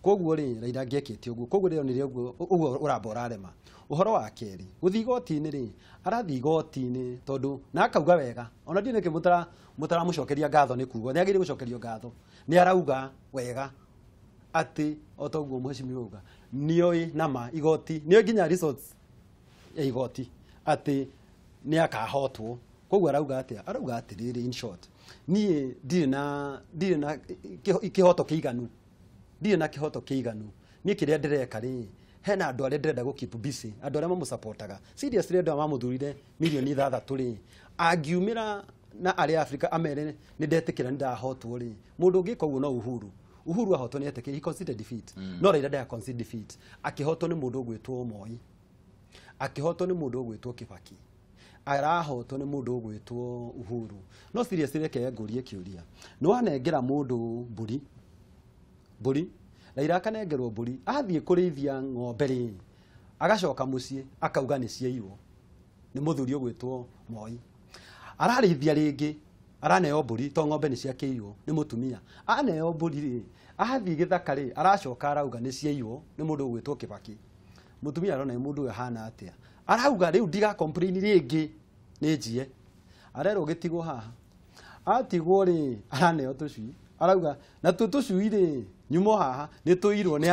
koguo ri Raila ngekete uguo koguo ri onire uguo urambora rema uhoro wa keri guthi igoti-ini ri arathi igoti-ini tondu na akauga wega ona ndine ke mutara mucokeria ngatho ni kugo ni agire gucokerio ngatho ni arauga wega ati otoguo mheshimiwa uga nioi nama igoti nioi ginya resorts ya igoti ati ni akahotwo koguo arauga ati riri in short nie ndire na kihoto kiiganu ndire na kihoto kiiganu ni kiria ndireka ri hena andu aria ndirenda gu keep busy andu aria mamusupportaga seriously andu mamuthurire milioni 6 ri angiumira na aria Africa amere ni ndetikira ndahotwo ri mundu ungika uguo no Uhuru ahotwo ni etikira he conceded defeat no Raila nda concede defeat akihotwo ni mundu ugwitwo Moi akihotwo ni mundu ugwitwo Kibaki arahotwo ni mundu ugwitwo Uhuru no seriously reke ngurie kiuria no anengera mundu mburi Raila akanengerwo mburi athie kurithia ng'ombe ri agacoka mucii akauga ni ciairwo ni muthuri ugwitwo Moi ararithia ringi araneo mburi to ng'ombe ni ciakiirwo ni mutumia aneo mburi ri athie githaka ri aracoka arauga ni ciairwo ni mundu ugwitwo Kibaki mutumia arona mundu ahana atia arauga riu ndiga complain ringi ni njie arero gitigwo haha atigwo ri araneo tucui arauga na tucui ri nyumo haha ni tuirwo ni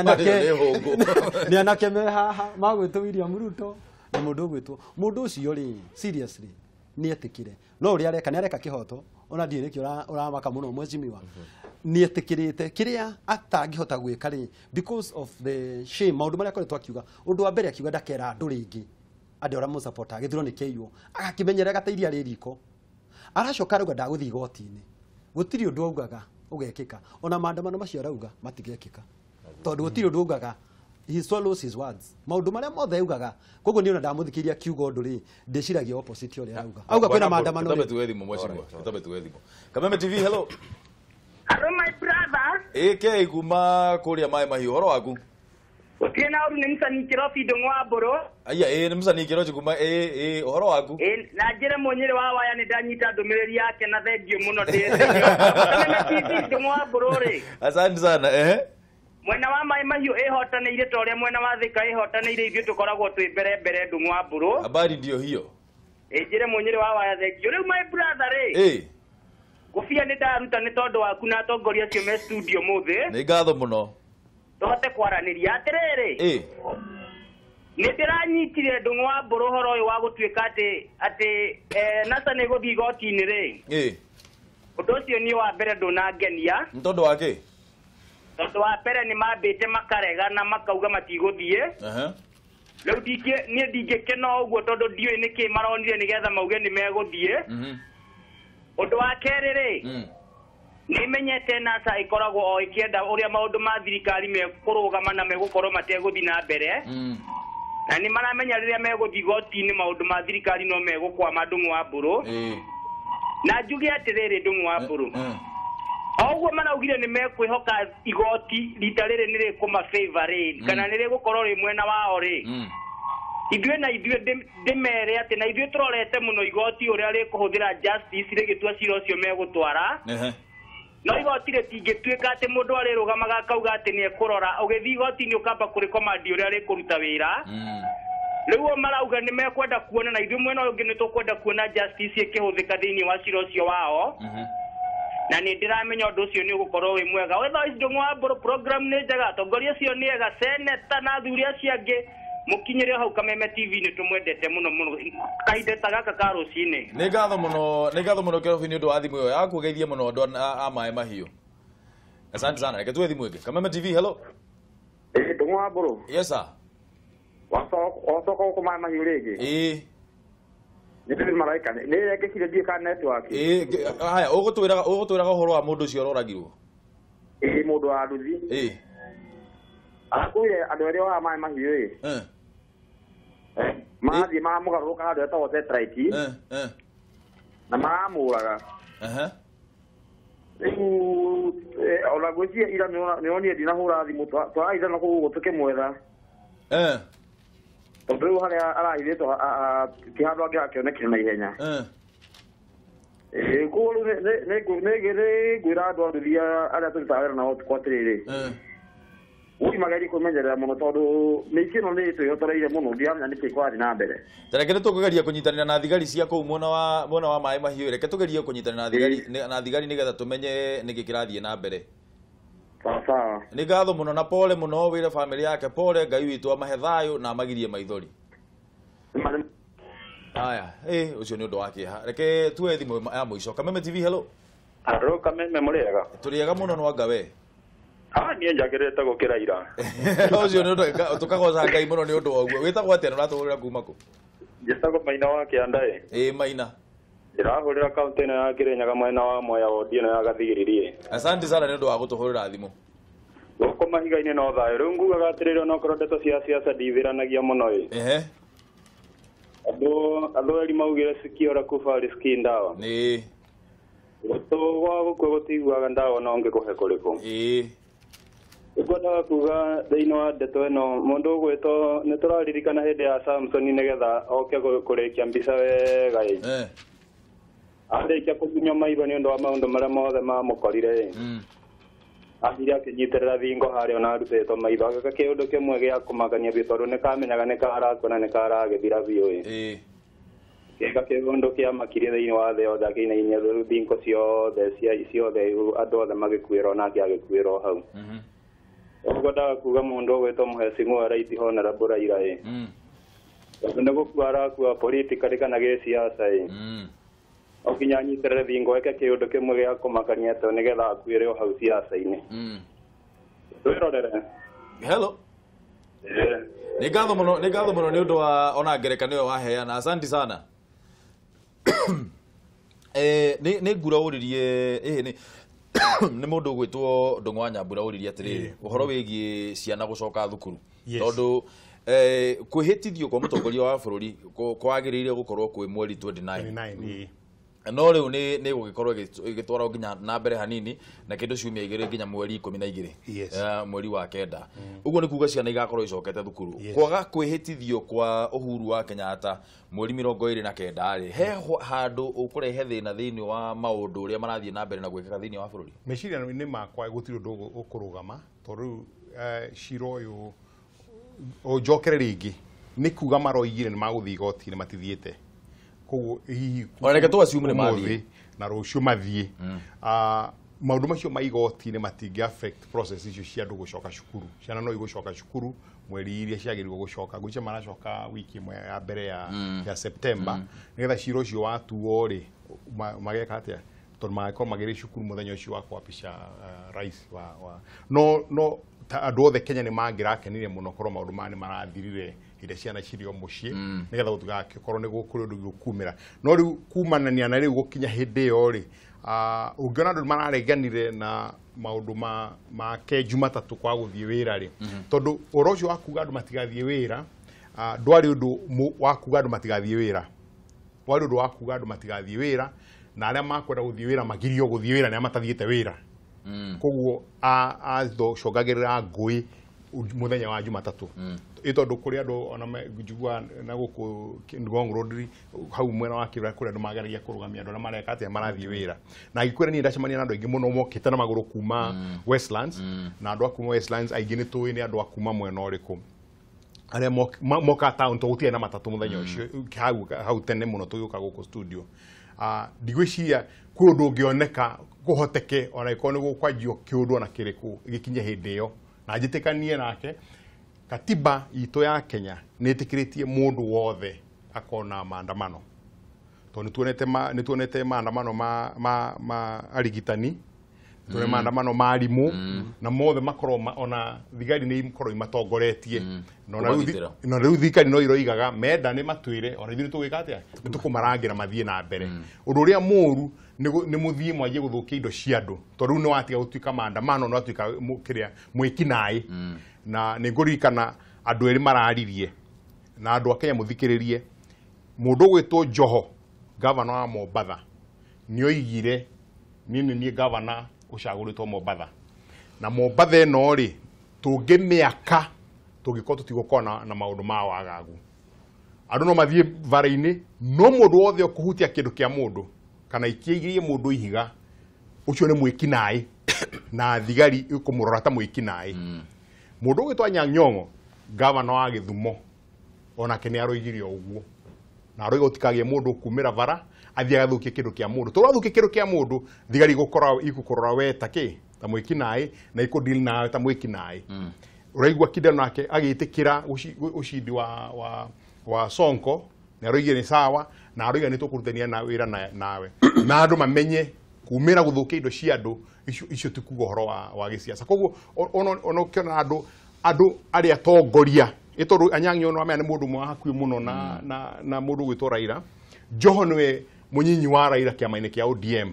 anake me haha magwitwo William Ruto na mundu ugwitwo mundu ucio ri seriously ni etikire no uri areka ni areka kihoto ona ndie nikio uramaka muno mheshimiwa ni etikirite kiria atangihota gwika ri because of the shame maundu maria koretwo akiuga undu wa mbere akiuga ndakera andu ringi andu aria mu support agithiro ni keiyo agakimenyera gateiria ri riko aracoka rauga ndaguthi igoti-ini gutiri undu augaga ugekika ona maandamano macio arauga matigekika tondu gutiri undu augaga he swallows his words maundu maria mothe augaga koguo ni ona ndamuthikiria kiugo undu ri ndiciragia opposite uri auga kwina maandamano tabe tuwethimo mheshimiwa tabe tuwethimo Kameme TV hello my brother AK kuma kuria mai mahiu horo waku Ukiena uru ni msanii kirofi dongwa boro aya ni msanii kirofi kuma horo waku na njire munyire wa waya ni ndanyita ndumiriri yake na thengiu muno Kameme TV dongwa boro ri asante sana mwena wa mai mahiu ihotaneire ta uria mwena wa thika ihotaneire ithuĩ tukoragwo twi mbere ndung'wa mburu habari ndio hiyo njire munyire wa waya thengio riu my brother ri gufia ni ndaruta ni tondu waku na atongoria acio me studio muthi ni ngatho muno tote kwaraniria atiriri ni ndiranyitire ndung'wa mburu horo uyu wa gutuika ati nasa ni guthii igoti-ini ri undu ucio ni wa mbere ndunangenia ni tondu wake tondu wa mbere ni mambite makarega na makauga matiguthie riu nie ndingikena uguo tondu ndiui niki maronire nigetha mauge ni meguthie undu wa keri ri ni menyete nasa ikoragwo o ikienda uria maundu ma thirikari mekurugama na megukorwo mateguthi na mbere na ni maramenya riria meguthi igoti-ini maundu ma thirikari no megukwama ndung'wa mburu na njuge atiriri ndung'wa mburu oguo maraugire ni mekwihoka igoti rita riri ni rikuma favor ri kana ni rigukorwo ri mwena wao ri ithuĩ ndimere ati na ithuĩ turorete muno igoti uria rikuhuthira justice rigitua cira ucio megutwara no igoti ritingituika ati mundu arirugamaga akauga ati ni ekurora ugithi igoti-ini ukamba kuri komandi uria rikuruta wira riu marauga ni mekwenda kuona na ithuĩ mwena ungi ni tukwenda kuona justice ikihuthika thiini wa cira ucio wao na ni ndiramenya undu ucio ni ugukorwo wi mwega wetha ndung'wa mburu program ni njega atongoria cio ni ega seneta na athuri acio angi mukinyire hau Kameme TV ni tumwendete muno kahinda ta gaka ka rucini ni ngatho muno kirofi ni undu wa thimu yo yaku geithie muno andu a mai mahiu asante sana reke tuwe thimu ingi Kameme TV hello ndung'wa mburu yes sir wacoka kuma mahiu ringi ni maraika ni rekecire ndie ka network haya ugutwiraga uhoro wa mundu ucio uroragirwo mundu wa nduthi akuire andu aria wa mai mahiu mathi mamugaruka handu etagwo Setrite na maramuraga riu ona gwĩcia ira nĩonire ndinahũra thimũ twaraithana kũu ũguo tũkĩmwetha tondũ rĩu harĩa arahithĩtwo kĩhandũ angĩrakĩonekire na ihenya koguo rĩu nĩ ngwĩra andũ a nduthi arĩa tũrutaga wĩra nao kwa atĩrĩrĩ uri magari kumenyerera muno tondu mikino ni twihotoreire muno ndiamenya niki kwari na mbere Tarekere tukugeria kunyitanira na thigari cia kuu mwena wa mai mahiu reke tugerie kunyitanira na thigari nigetha tumenye niki kirathie na mbere sawa ni ngatho muno na pole muno wire family yake pole Ngai witu amahe thayo na magirie maithori aya ucio ni undu wake ha reke tuwe thimu ya muico Kameme TV hello Aro Kameme muriega turiega muno no ngawe niĩ njagĩrĩte gũkĩra ira ucio ni undu tukagoca Ngai muno ni undu woguo witagwo atia uratũhũrĩra kuma ku njĩtagwo Maina wa Kĩanda Maina ndĩrahũrĩra kaunti ĩno ya Kĩrĩnyaga mwena wa Mwea wodi ĩno ya Gathigiri asante sana ni undu wa gũtũhũrĩra thimũ gũkũ mahiga-inĩ no thayũ rĩu ngugaga atĩrĩrĩ onokorwo ndeto cia siasa ndiithĩranagia mũno andũ eri maugire sikiora kufa riski ndawa nĩ gũtũgwa gũkũ gũtiguaga ndawa no ngĩkũhe kũrĩkũ ngwendaga kuga thĩinĩ wa ndeto ĩno mũndũ ũgwĩtwo nĩ tũraririkana hĩndĩ ya Samson nĩgetha oke kũrĩkia mbica wega arĩkia kũgunywo maitho nĩ ũndũ wa maũndũ marĩa mothe mamũkorire athire akĩnyitĩrĩra thingo harĩa ona arutĩtwo maitho agĩka kĩũndũ kĩmwe gĩa kũmakania biũ tondũ nĩkamenyaga nĩkarakuona nĩkaragĩthira biũ gĩka kĩũndũ kĩamakirie thĩinĩ wa thĩ yothe akĩinainia thingo ciothe andũ othe magĩkuĩra onake agĩkuĩra o hau ũguo ndaga kuga mũndũ ũgwĩtwo Mheshimiwa Right Honorable Raila tondũ nĩ gũkua arakua politically kana gĩsiasa okinya anyitĩrĩre thingo eke kĩũndũ kĩmwe gĩa kũmakania to nĩgetha akuĩre o hau siasa-inĩ twĩrorere hello nĩ ngatho mũno nĩ ũndũ wa ona ngerekano ĩyo waheana asante sana nĩ ngura ũrĩrie nĩ mũndũ ũgwĩtwo Ndũng'ũ wa Nyambura ũrĩrie atĩrĩrĩ ũhoro wĩgiĩ ciana gũcoka thukuru tondũ kwĩhĩtithio kwa mũtongoria wa bũrũri kwagĩrĩire gũkorwo kwĩ mweri 29 no rĩu nĩ gũgĩkorwo ĩgĩtwarwo nginya na mbere hanini na kĩndũ ciumia igĩrĩ nginya mweri 12 mweri wa kenda ũguo nĩ kuga ciana igakorwo icokete thukuru kwaga kwĩhĩtithio kwa Uhuru wa Kenyatta mweri 29 he handũ ũkũrehe thĩna thĩinĩ wa maũndũ ũrĩa marathiĩ na mbere na gwĩkĩka thĩinĩ wa bũrũri meciria-inĩ makwa gũtirĩ ũndũ ũkũrũgama tondũ cira ũyũ ũnjokere rĩngĩ nĩ kuga maroigire nĩ magũthiĩ igoti-inĩ matithiĩte koguo hihi reke twaciume nĩ mathiĩ na rũciũ mathiĩ maũndũ macio ma igoti-inĩ matingĩ affect process icio cia andũ gũcoka cukuru ciana no igũcoka cukuru mweri iria ciagĩrĩirwo gũcoka ngũicia maracoka wiki ĩmwe ya mbere ya September nĩgetha cira ũcio watuo rĩ mageka atĩa tondũ magakorwo magĩrĩ cukuru mũthenya ũcio wa kuapisha rais no andũ othe Kenya nĩ mangĩrakenire mũno korwo maũndũ maya nĩ marathirire hĩndĩ ciana cirio mũciĩ nĩgetha gũtigakorwo nĩ gũkũrĩ ũndũ gũkumĩra no rĩu kumanania na rĩu gũkinya hĩndĩ ĩyo rĩ ũngĩona andũ marareganire na maũndũ make Jumatatũ kwa gũthiĩ wĩra rĩ tondũ ũhoro ũcio wa kuga andũ matigathiĩ wĩra ndwarĩ ũndũ wa kuga andũ matigathiĩ wĩra warĩ ũndũ wa kuga andũ matigathiĩ wĩra na arĩa makwenda gũthiĩ wĩra magirio gũthiĩ wĩra nĩ matathiĩte wĩra koguo acongagĩrĩra ngũĩ muthenya wa Jumatatũ ĩtondũ kũrĩ andũ ona njigua na gũkũ Ngong Road hau mwena wa Kĩrĩra kũrĩa andũ mageragia kũrũgamia andũ arĩa mareka atĩa marathiĩ wĩra na ngĩkwĩra niĩ ndacemania na andũ aingĩ mũno mokĩte na magũrũ kuma Westlands na andũ a kuma Westlands aingĩ nĩ tũĩ nĩ andũ a kuma mwena ũrĩkũ arĩa moka town to gũtirĩ na matatũ mũthenya ũcio hau tene mũno tũgĩũka gũkũ studio ndigwĩciria kwĩ ũndũ ũngĩoneka kũhoteke ona ĩkorwo nĩ gũkwanjio kĩũndũ ona kĩrĩkũ gĩkinye hĩndĩ ĩyo na njĩtĩkanie nake katiba itũ ya Kenya nĩ ĩtĩkĩrĩtie mũndũ wothe akona maandamano tondũ nĩ tuonete maandamano ma arigitani tuone maandamano ma arimũ na mothe makorwo ona thigari nĩ ikorwo imatongoretie na rĩu thigari no iroigaga menda nĩ matwĩre ona ithuĩ tũgwĩka atĩa nĩ tũkũmarangĩra mathiĩ na mbere ũndũ ũrĩa mũru nĩ mũthiĩ mwanjie gũthũkia indo cia andũ tondũ rĩu nĩ watiga gũtuĩka maandamano no watuĩka kĩrĩa mwĩkinaĩ na nĩ ngũririkana andũ erĩ mararirie na andũ a Kenya mũthikĩrĩrie mũndũ ũgwĩtwo Joho gavana wa Mombatha nĩ oigire niĩ gavana ũcagũrĩtwo Mombatha na Mombatha ĩno rĩ tũngĩmĩaka tũngĩkorwo tũtigũkorwo na maũndũ ma wagagu andũ no mathiĩ bara-inĩ no mũndũ wothe ũkũhutia kĩndũ kĩa mũndũ kana ikĩigĩrie mũndũ ihiga ũcio nĩ mwĩkinaĩ na thigari ĩkũmũrora ta mwĩkinaĩ mundu gwitwa Nyang'nyong'o governor wa Githumo onake ni aroigire uguo na aroiga utikagie mundu kumira bara athia gathukie kindu kia mundu to gathukie kindu kia mundu thigari igukorora we take ta mwiki nai na ikudeal na ta mwiki nai uraigwa kida nake agitikira ushindi wa Sonko ni aroigire ni sawa na aroiga ni tukurutania na wira nawe na andu mamenye kumira guthukia indo cia andu icio tikuga horo wa gisiasa koguo ono kiona andu aria tongoria itoru Anyang'nyong'o no amene mundu mwa hakuhi muno na mundu gwitwo Raila Joho niwe munyinyi wa Raila kiama-ini kia ODM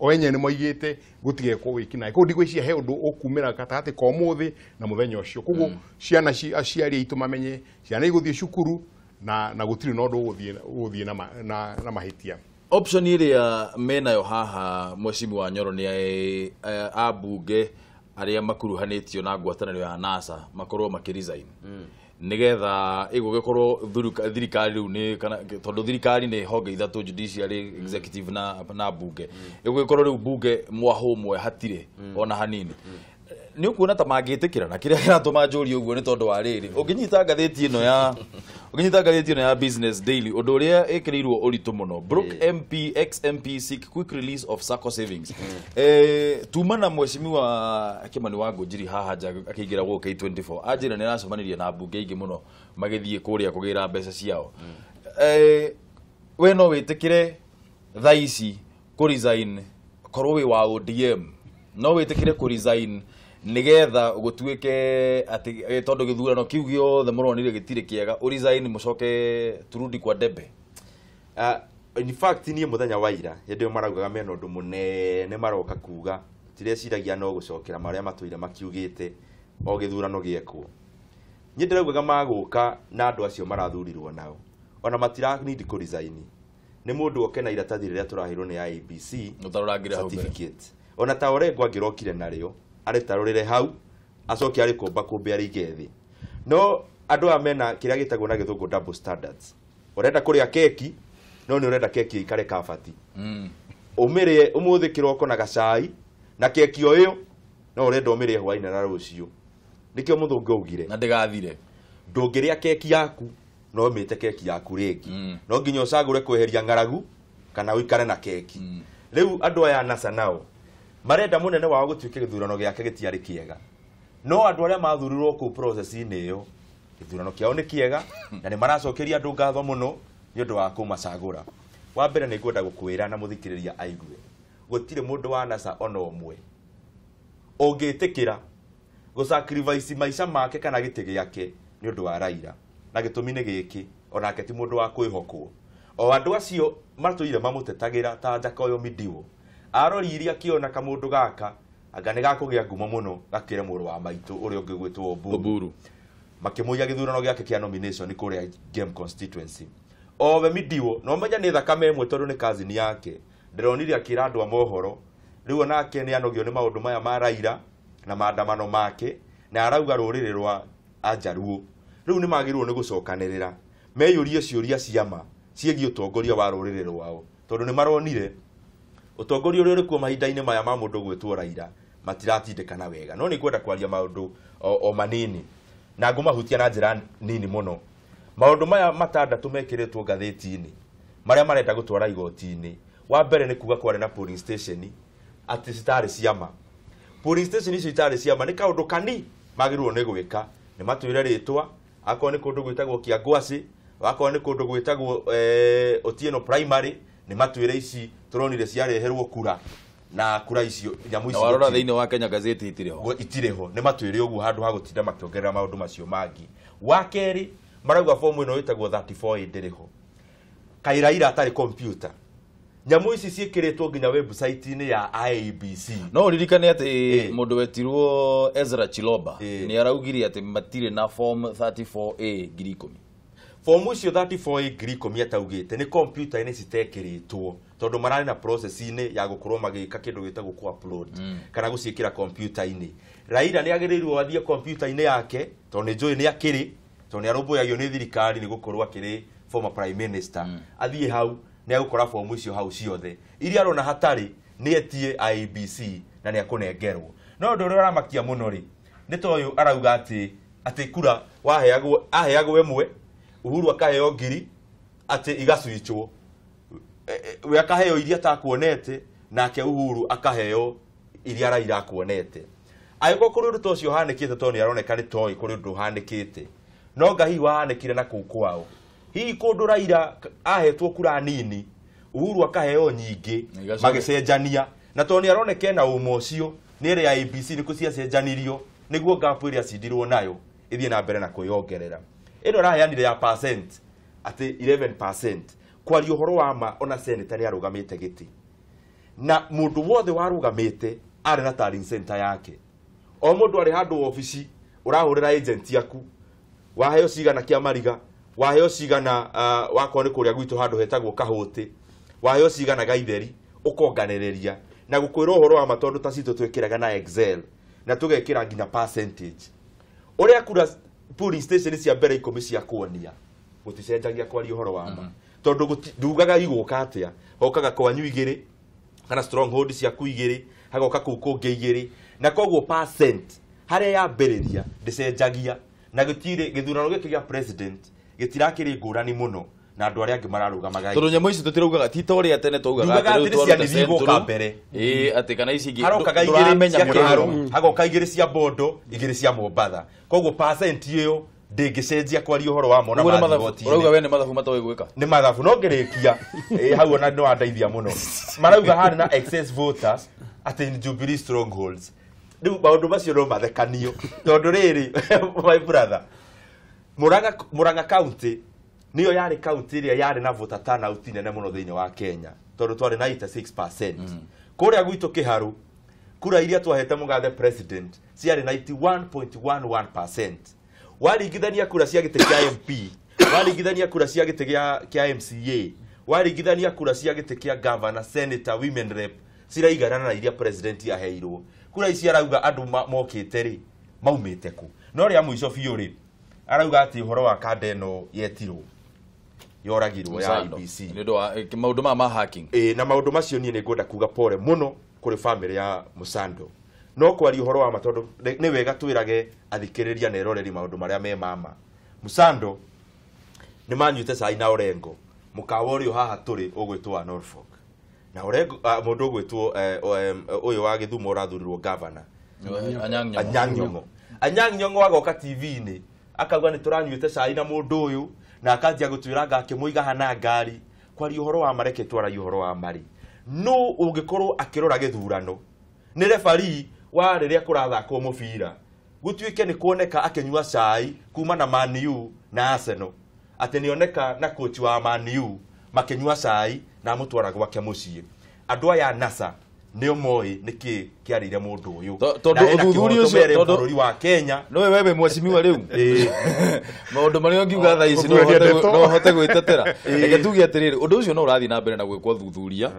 oenye ni moigite gutige ko wiki na ko ndigwiciria he undu ukumira katagati ka umuthi na muthenya ucio koguo ciana aciari itu mamenye ciana iguthie cukuru na gutiri no ndu guthie na mahitia. Option iria menayo haha Mheshimiwa wa Nyoro ni abunge aria makuruhanitio na ngwataniro ya NASA makorwo makirizaini nigetha igugikorwo thirikari riu ni kana tondu thirikari ni honge ithatu judiciary executive na bunge igugikorwo riu bunge mwahumwe hatire ona hanini ni ukuona ta mangitikira na kiria kiratuma njuri uguo ni tondu wa riri unginyita ngatheti ino ya Business Daily undu uria ikirirwo uritu muno Brook MP ex MP seek quick release of Sacco savings tumana Mheshimiwa Kimani Wangu njiri haha akiingira go K24 ajira ni aracemanirie na bunge ingi muno magithie kuria kugira mbeca ciao we no witikire thaici ku resign korwo wi wa ODM no witikire ku resign nigetha gutuike ati tondu githurano kiu giothe muronire gitire kiega resign mucoke turudi kwa debe. In fact ni muthenya wa ira hende maraugaga mena undu munene maroka kuga tireciragia no gucokera maria matuire makiugite o githurano giekwo nyi ndiraugaga maguka na andu acio marathurirwo nao ona matira need ku resign ni mundu okena iratathi riria turahirwo ni IEBC certificate ona ta orengwa ngirokire nario ari tarorire hau acoki ari komba kumbe ari gethi no andu amena kiria gitagwo na githungu double standards urenda kuria keki no ni urenda keki ikare kabati umirie umuthi kiroko na gacai na keki oyo no urenda umirie hwaina na rucio nikio muthungu ugire na ndigathire ndungiria keki yaku no mite keki yaku ringi no nginya ucagure kweheria ngaragu kana uikare na keki riu andu aya NASA nao marenda munene wao gutuike githurano giake gitiari kiega no andu aria mathurirwo ku process ini iyo githurano kiao ni kiega na ni maracokeria andu ngatho muno ni undu wa kumacagura wa mbere ni ngwenda gukwira na muthikiriria aigue gutire mundu wa NASA ona umwe ungitikira gusacrifice maisha make kana giti giake ni undu wa Raila na gitumi ni giki ona ke ti mundu wa kwihokwo o andu acio matuire mamutetagira ta Jakoyo Midiwo aroriria kiona kamundu gaka anga ni gakugia ngumo muno gakire muru wa maitu uri ungi gwitwo Oburu makimuya githurano giake kia nomination kuria game constituency owe Midiwo no menya ni thakame imwe tondu ni kazini yake ndironire akira andu a mohoro riu onake ni anogio ni maundu maya ma Raila na maandamano make na arauga rurire rwa Ajaruo riu ni magirwo ni gucokanirira meyurie ciuria ciama ciegi utongoria wa rurire rwao tondu ni maronire utongoria uri kuo mahinda-ini maya ma mundu gwitwo Raila matiratindikana wega no ni kwenda kwaria maundu o manini na ngumahutia na njira nini muno maundu maya matandatu mekiritwo ngatheti-ini maria marenda gutwara igoti-ini wa mbere ni kuga kwari na polling station ati citari ciama polling station icio itari ciama ni kaundu kani magirwo ni gwika ni matwire ritwa akon ni kundu gwitagwo Kiangwasi akon ni kundu gwitagwo Otieno primary ni matwire ici turonire ciareherwo kura na kura icio nyamu icio warora thiini wa Kenya gazeti itireho ni matwire ugu handu ha gutinda makiongerera maundu macio mangi wa keri marauga fomu ino itagwo 34 ndiriho Kairaira atari computer nyamu ici ciikiritwo nginya website-ini ya IEBC no ririkane ati mundu wetirwo Ezra Chiloba ni araugire ati matire na form 34A ngiri 10 fomu icio 34A ngiri 10 ataugite ni computer-ini citekiritwo tondu marari na process-ini ya gukorwo magika kindu gitagwo ku upload kana guciikira computer-ini Raila ni agirirwo athie computer-ini yake tondu njui ni akiri tondu ni arumbuyayo ni thirikari ni gukorwo akiri former prime minister athie hau ni agukora fomu icio hau ciothe iria arona hatari ni etie IEBC na ni akunengerwo no ndu uri aramakia muno ri nĩ toyo arauga atĩ kura aheagwo ĩmwe Uhuru akaheo ngiri atĩ igacwitchwo we akaheo iria takuonete nake Uhuru akaheo iria Raila akuonete aiko kuri undu tocio hanikite to ni aroneka ni toy kuri undu hanikite no ngahi wahanekire na kuu kwao hihi kundu Raila ahetwo kura nini Uhuru akaheo nyingi magicenjania na to ni aroneka na umocio ni ere ya ABC ni kuciacenjanirio niguo gapu iria cindirwo nayo ithie na mbere na kuyongerera ino raheanire ya percent ati 11% kwario horo wa ma ona senator arugamite giti na mundu wothe warugamite ari na tallying center yake o mundu ari handu office urahurira agent yaku waheo cigana kia mariga waheo cigana wakone kuria gwitu handu hetagwo kahuti waheo cigana gaitheri ukonganereria na gukwira horo wa matondu tacito twikiraga na Excel na tugekira nginya percentage uria kura polling station cia mbere ikumi cia kuonia guticenjagia kwaria horo wa ma tondu ndugaga iguka atia hokaga kwanyu igiri kana stronghold cia kuigiri hagoka kukunge igiri na koguo percent haria ya mberiria ndicenjagia na gutire githurano giki gia president gitirakiri ngurani muno na andu aria angi mararugamaga tondu nyamo ici tutiraugaga ti tori atene tugaga ati cia nithigo ka mbere ati kana ici ingi harokaga igiri cia Kiharu hagoka igiri cia Bondo igiri cia Mombatha koguo percent iyo ndingicenjia kwaria horo wa mona mathigoti urauga we ni mathabu matowe gwika ni mathabu no ngirikia hau ona no andaithia muno marauga hari na excess voters ati ni Jubilee strongholds riu maundu macio no mathekanio tondu riri my brother Murang'a county niyo yari county iria yari na voter turnout nene muno thiini wa Kenya tondu twari 96% kuria gwitu Kiharu kura iria twahete mugathe president ciari 91.11%. Waringithania kura cia gite kia MP, waringithania kura cia gite kia MCA, waringithania kura cia gite kia governor, senator, women rep ciraigarana na iria president yaheirwo. Kura ici arauga andu mokite ri maumite ku. No ria muico biu ri arauga ati horo wa kandeno yetirwo yoragirwo ya IBC nindo wa maundu ma hacking na maundu macio nie ngwenda kuga pole muno kuri family ya Musando no kwari horo wa matondu ni wega twirage athikiriria na eroreri maundu maria me mama Musando ni manyute sai na Orengo mukawa urio haha turi ugwitwa Norfolk na Orengo mundu ugwitwo uyu wa Githumo urathurirwo governor Anyang' Nyong'o agoka TV ni akauga ni turanyuite sai na mundu uyu na akanjia gutwiranga akimuiga hana ngari kwari horo wa mareke twara horo wa mari no ungikorwo akirora githurano ni referee wa riria kurathakwo mubira gutwike ni kuoneka akenyua cai kuma na Man U na Arsenal ati nioneka na coach wa Man U makenyua cai na mutwara gwake mucii andu aya NASA nio moi niki kiarire mundu uyu tondu uthuthuria ucio tondu bururi wa Kenya no wewe mweshimiwa riu maundu maria ngiuga tha ici no hote gwitetera ege tugi atiriri undu ucio no urathi na mbere na gwikwo thuthuria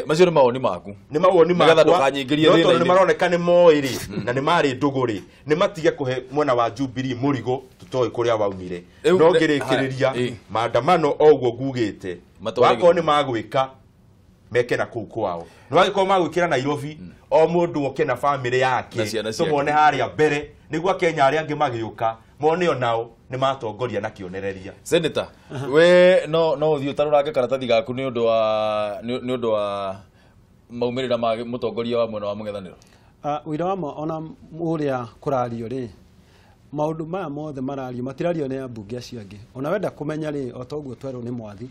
macio ni mawoni maku magetha ndukanyingirie thina ni maroneka ni moi ri na ni mari nduguri ni matige kuhe mwena wa Jubilee murigo tutoi kuria waumire no ngirikiriria maandamano oguo ngugite wako ni magwika meke na kuu kwao no agiko magwikira Nairobi o mundu oke na family yake tumone haria mbere niguo Kenya aria angi magiuka mone onao ni matongoria na kionereria senator we no uthio tarurange karatathi gaku ni undu wa maumirira ma mutongoria wa mwena wa mungethaniro wira wa ona uria kurario ri maundu maya mothe marario matirario ni ambunge acio angi ona wenda kumenya ri otoguo twero ni mwathi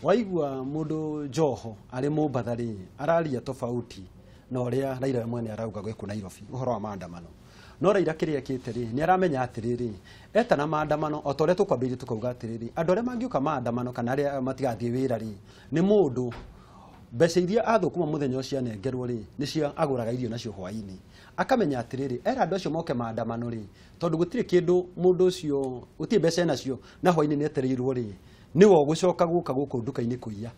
waigua mundu Joho ari Mombatha ri araria tofauti no ria Raila mwene arauga gwiku Nairobi uhoro wa maandamano no Raila kiria kitiri ni aramenya atiriri eta na maandamano otore tukwambiri tukauga atiriri andu aria mangiuka maandamano kana aria matigathie wira ri ni mundu mbeca iria athukuma muthenya ucio nengerwo ri nicio aguraga irio nacio hwaini akamenya atiriri era andu acio moke maandamano ri tondu gutire kindu mundu ucio utie mbeca nacio na hwaini ni etereirwo ri niwo gucoka guka guku nduka-ini kuiya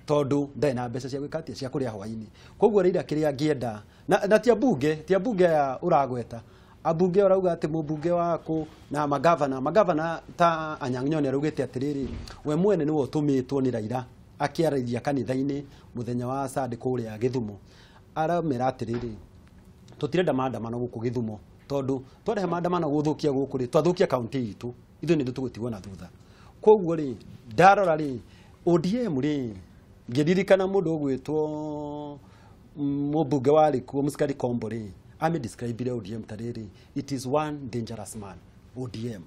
tondu ndai na mbeca cia gwikatia cia kuria hwaini koguo Raila kiria ngienda na tia bunge ya uragweta abunge urauga ati mubunge wako na magavana ta Anyang' Nyong'o arugite atiriri we mwene niwo tumitwo ni Raila akiarĩria kanitha-ini muthenya wa Sunday kuria Githumo aramera atiriri tutirenda maandamano guku Githumo tondu twarehe maandamano guthukia guku ri twathukia county itu ithu ni tugutigwo na thutha koguo ri ndarora ri ODM ri ngiririkana mundu gwitwo mubunge wari ku Musikari Kombo ri ame describe ODM tariri it is one dangerous man ODM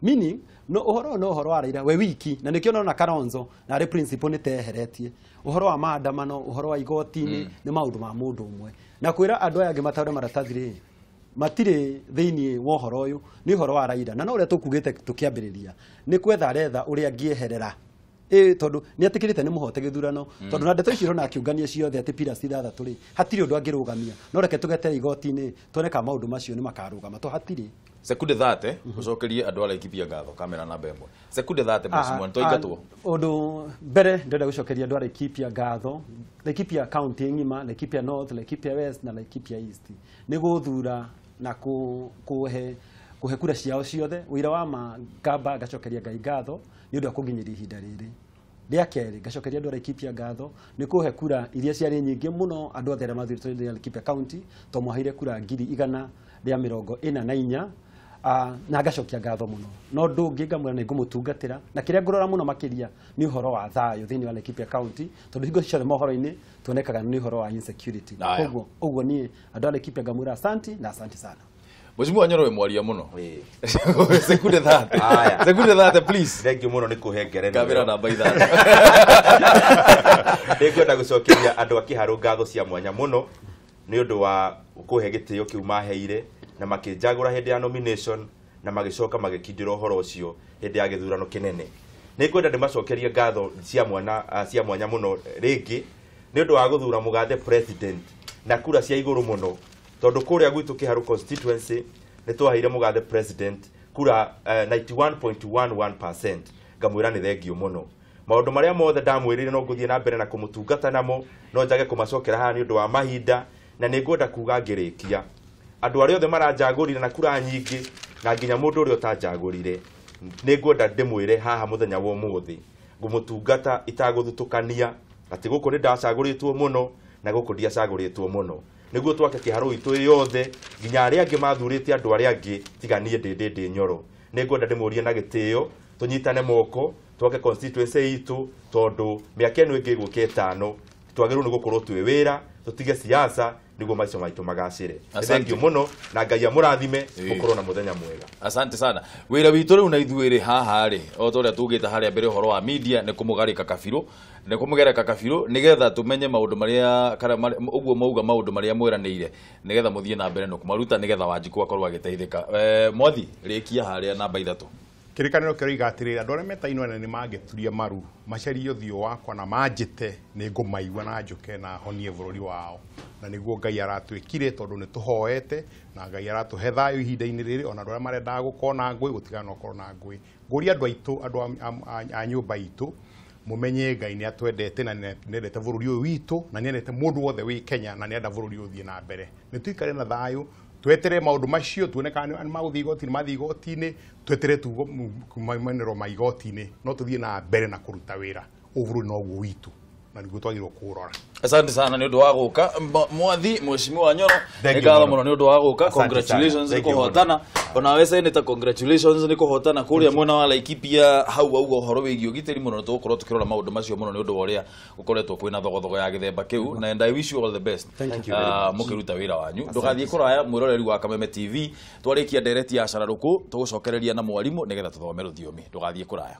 meaning no uhoro wa Raila we wiki na nikio na Karonzo na re principle ni teheretie uhoro wa maandamano uhoro wa igoti-ini ni maundu ma mundu umwe na kwira andu aya angi matawre maratathi ri matire thiini wa uhoro uyu ni uhoro wa Raila na no uria tukugite tukiambiriria ni kwetha aretha uria ngieherera tondu ni atikirite ni muhote githurano tondu na ndeto icio na akiungania ciothe ati pira ithathatũ ri hatiri undu angirugamia no reke tugete igoti-ini tuone ka maundu macio ni makarugama to hatiri sekunde 30 ucokerie andu ala ikipia ngatho kamera namba 1 sekunde 30 mheshimiwa ntoigatwo undu mbere ndenda gucokeria andu ala ikipia ngatho Laikipia county ngima Laikipia north Laikipia west na Laikipia east ni guthura na kuhe kura ciao ciothe wira wa magamba gacokeria ngai ngatho ni undu akuginyiria ihinda riri ria keri gacokeria andu ala ikipia ngatho ni kuhe kura iria ciari nyingi muno andu othe mathurĩtwo ya Laikipia county to mwaheire kura 144 na gacokia ngatho muno no ndungi ngamwira ni ngumutungatira na kiria ngurora muno makiria ni uhoro wa thayo thiini wa Laikipia county tondu hingo ciothe mohoro-ini tuonekaga ni uhoro wa insecurity koguo ni andu a Laikipia ngamwira asante na asante sana Mheshimiwa Nyoro we mwaria muno sekunde 30 sekunde 30 please thank you muno ni kuhengerera kamera namba 5 ndikwenda gucokeria andu a Kiharu ngatho cia mwanya muno ni undu wa kuhe gitio kiu maheire na makinjagura hindi ya nomination na magicoka magikindira uhoro ucio hindi ya githurano kinene ni kwenda ndimacokerie ngatho cia mwanya muno ringi ni undu wa guthura mugathe president na kura cia iguru muno tondu kuria gwitu Kiharu constituency ni twaheire mugathe president kura 91.11% ngamwira ni thengio muno maundu maria mothe ndamwirire no nguthie na mbere na kumutungata namo no njage kumacokera haha ni undu wa mahinda na ni ngwenda kuga ngirikia andu aria othe maranjagurire na kura nyingi na nginya mundu uria utanjagurire ni ngwenda ndimwire haha muthenya wa umuthi ngumutungata itaguthutukania ati guku ni ndacaguritwo muno na guku ndiacaguritwo muno niguo twake Kiharu itu yothe nginya aria angi mathurite andu aria angi tiganie ndindi Nyoro ni ngwenda ndimurie na gitio tunyitane moko twake constituency itu tondu miaka ino ingi guke 5 twagiru ni gukorwo twi wira tutige siasa niguo maico maitu magacire thank you muno na ngai amurathime gukorwo na muthenya mwega asante sana wira witu riu na ithuiri haha ri o toria tugite haria mbere horo wa media ni kumugarika kabiru ni kumugereka kabiru nigetha tumenye maundu maria uguo mauga maundu maria mwiraniire nigetha muthie na mbere no kumaruta nigetha Wanjiku akorwo agiteithika mwathi rikia haria namba 3 kirikaniro kero igatirira andu aria metainwa ni mangeturia maru macario thio wakwa na manjite ni ngumaigwa na njuke na honie bururi wao na niguo ngai aratwikire tondu ni tuhoete na ngai aratuhe thayo ihinda-ini riri ona andu aria marenda gukona ngui gutigana okorwo na ngui nguri andu aitu andu a nyumba itu mumenye ngai ni atwendete na nendete bururi uyu witu na nendete mundu wothe wi Kenya na nenda bururi uthie na mbere ni tuikare na thayo twetere maundu macio tuone kana ni maguthi igoti-ini twetere tu kumanero ma igoti-ini no tuthie na mbere na kuruta wira uvuru no guo witu na niguo twagirwo kurora asante sana ni undu wa guka mwathi Mheshimiwa Nyoro ngatho muno ni undu wa guka congratulations ni kuhotana ona we senator congratulations ni kuhotana kuria mwena wa Laikipia hau auga uhoro wigi ugitiri muno tugukorwo tukirora maundu macio muno ni undu uria ukoretwo kwina thogothogo ya githemba kiu na and I wish you all the best mukiruta wira wanyu ndugathie kuraya mwiroreri wa Kameme TV twarikia ndereti ya Cararuku tugucokereria na mwarimu nigetha tuthome ruthiomi ndugathie kuraya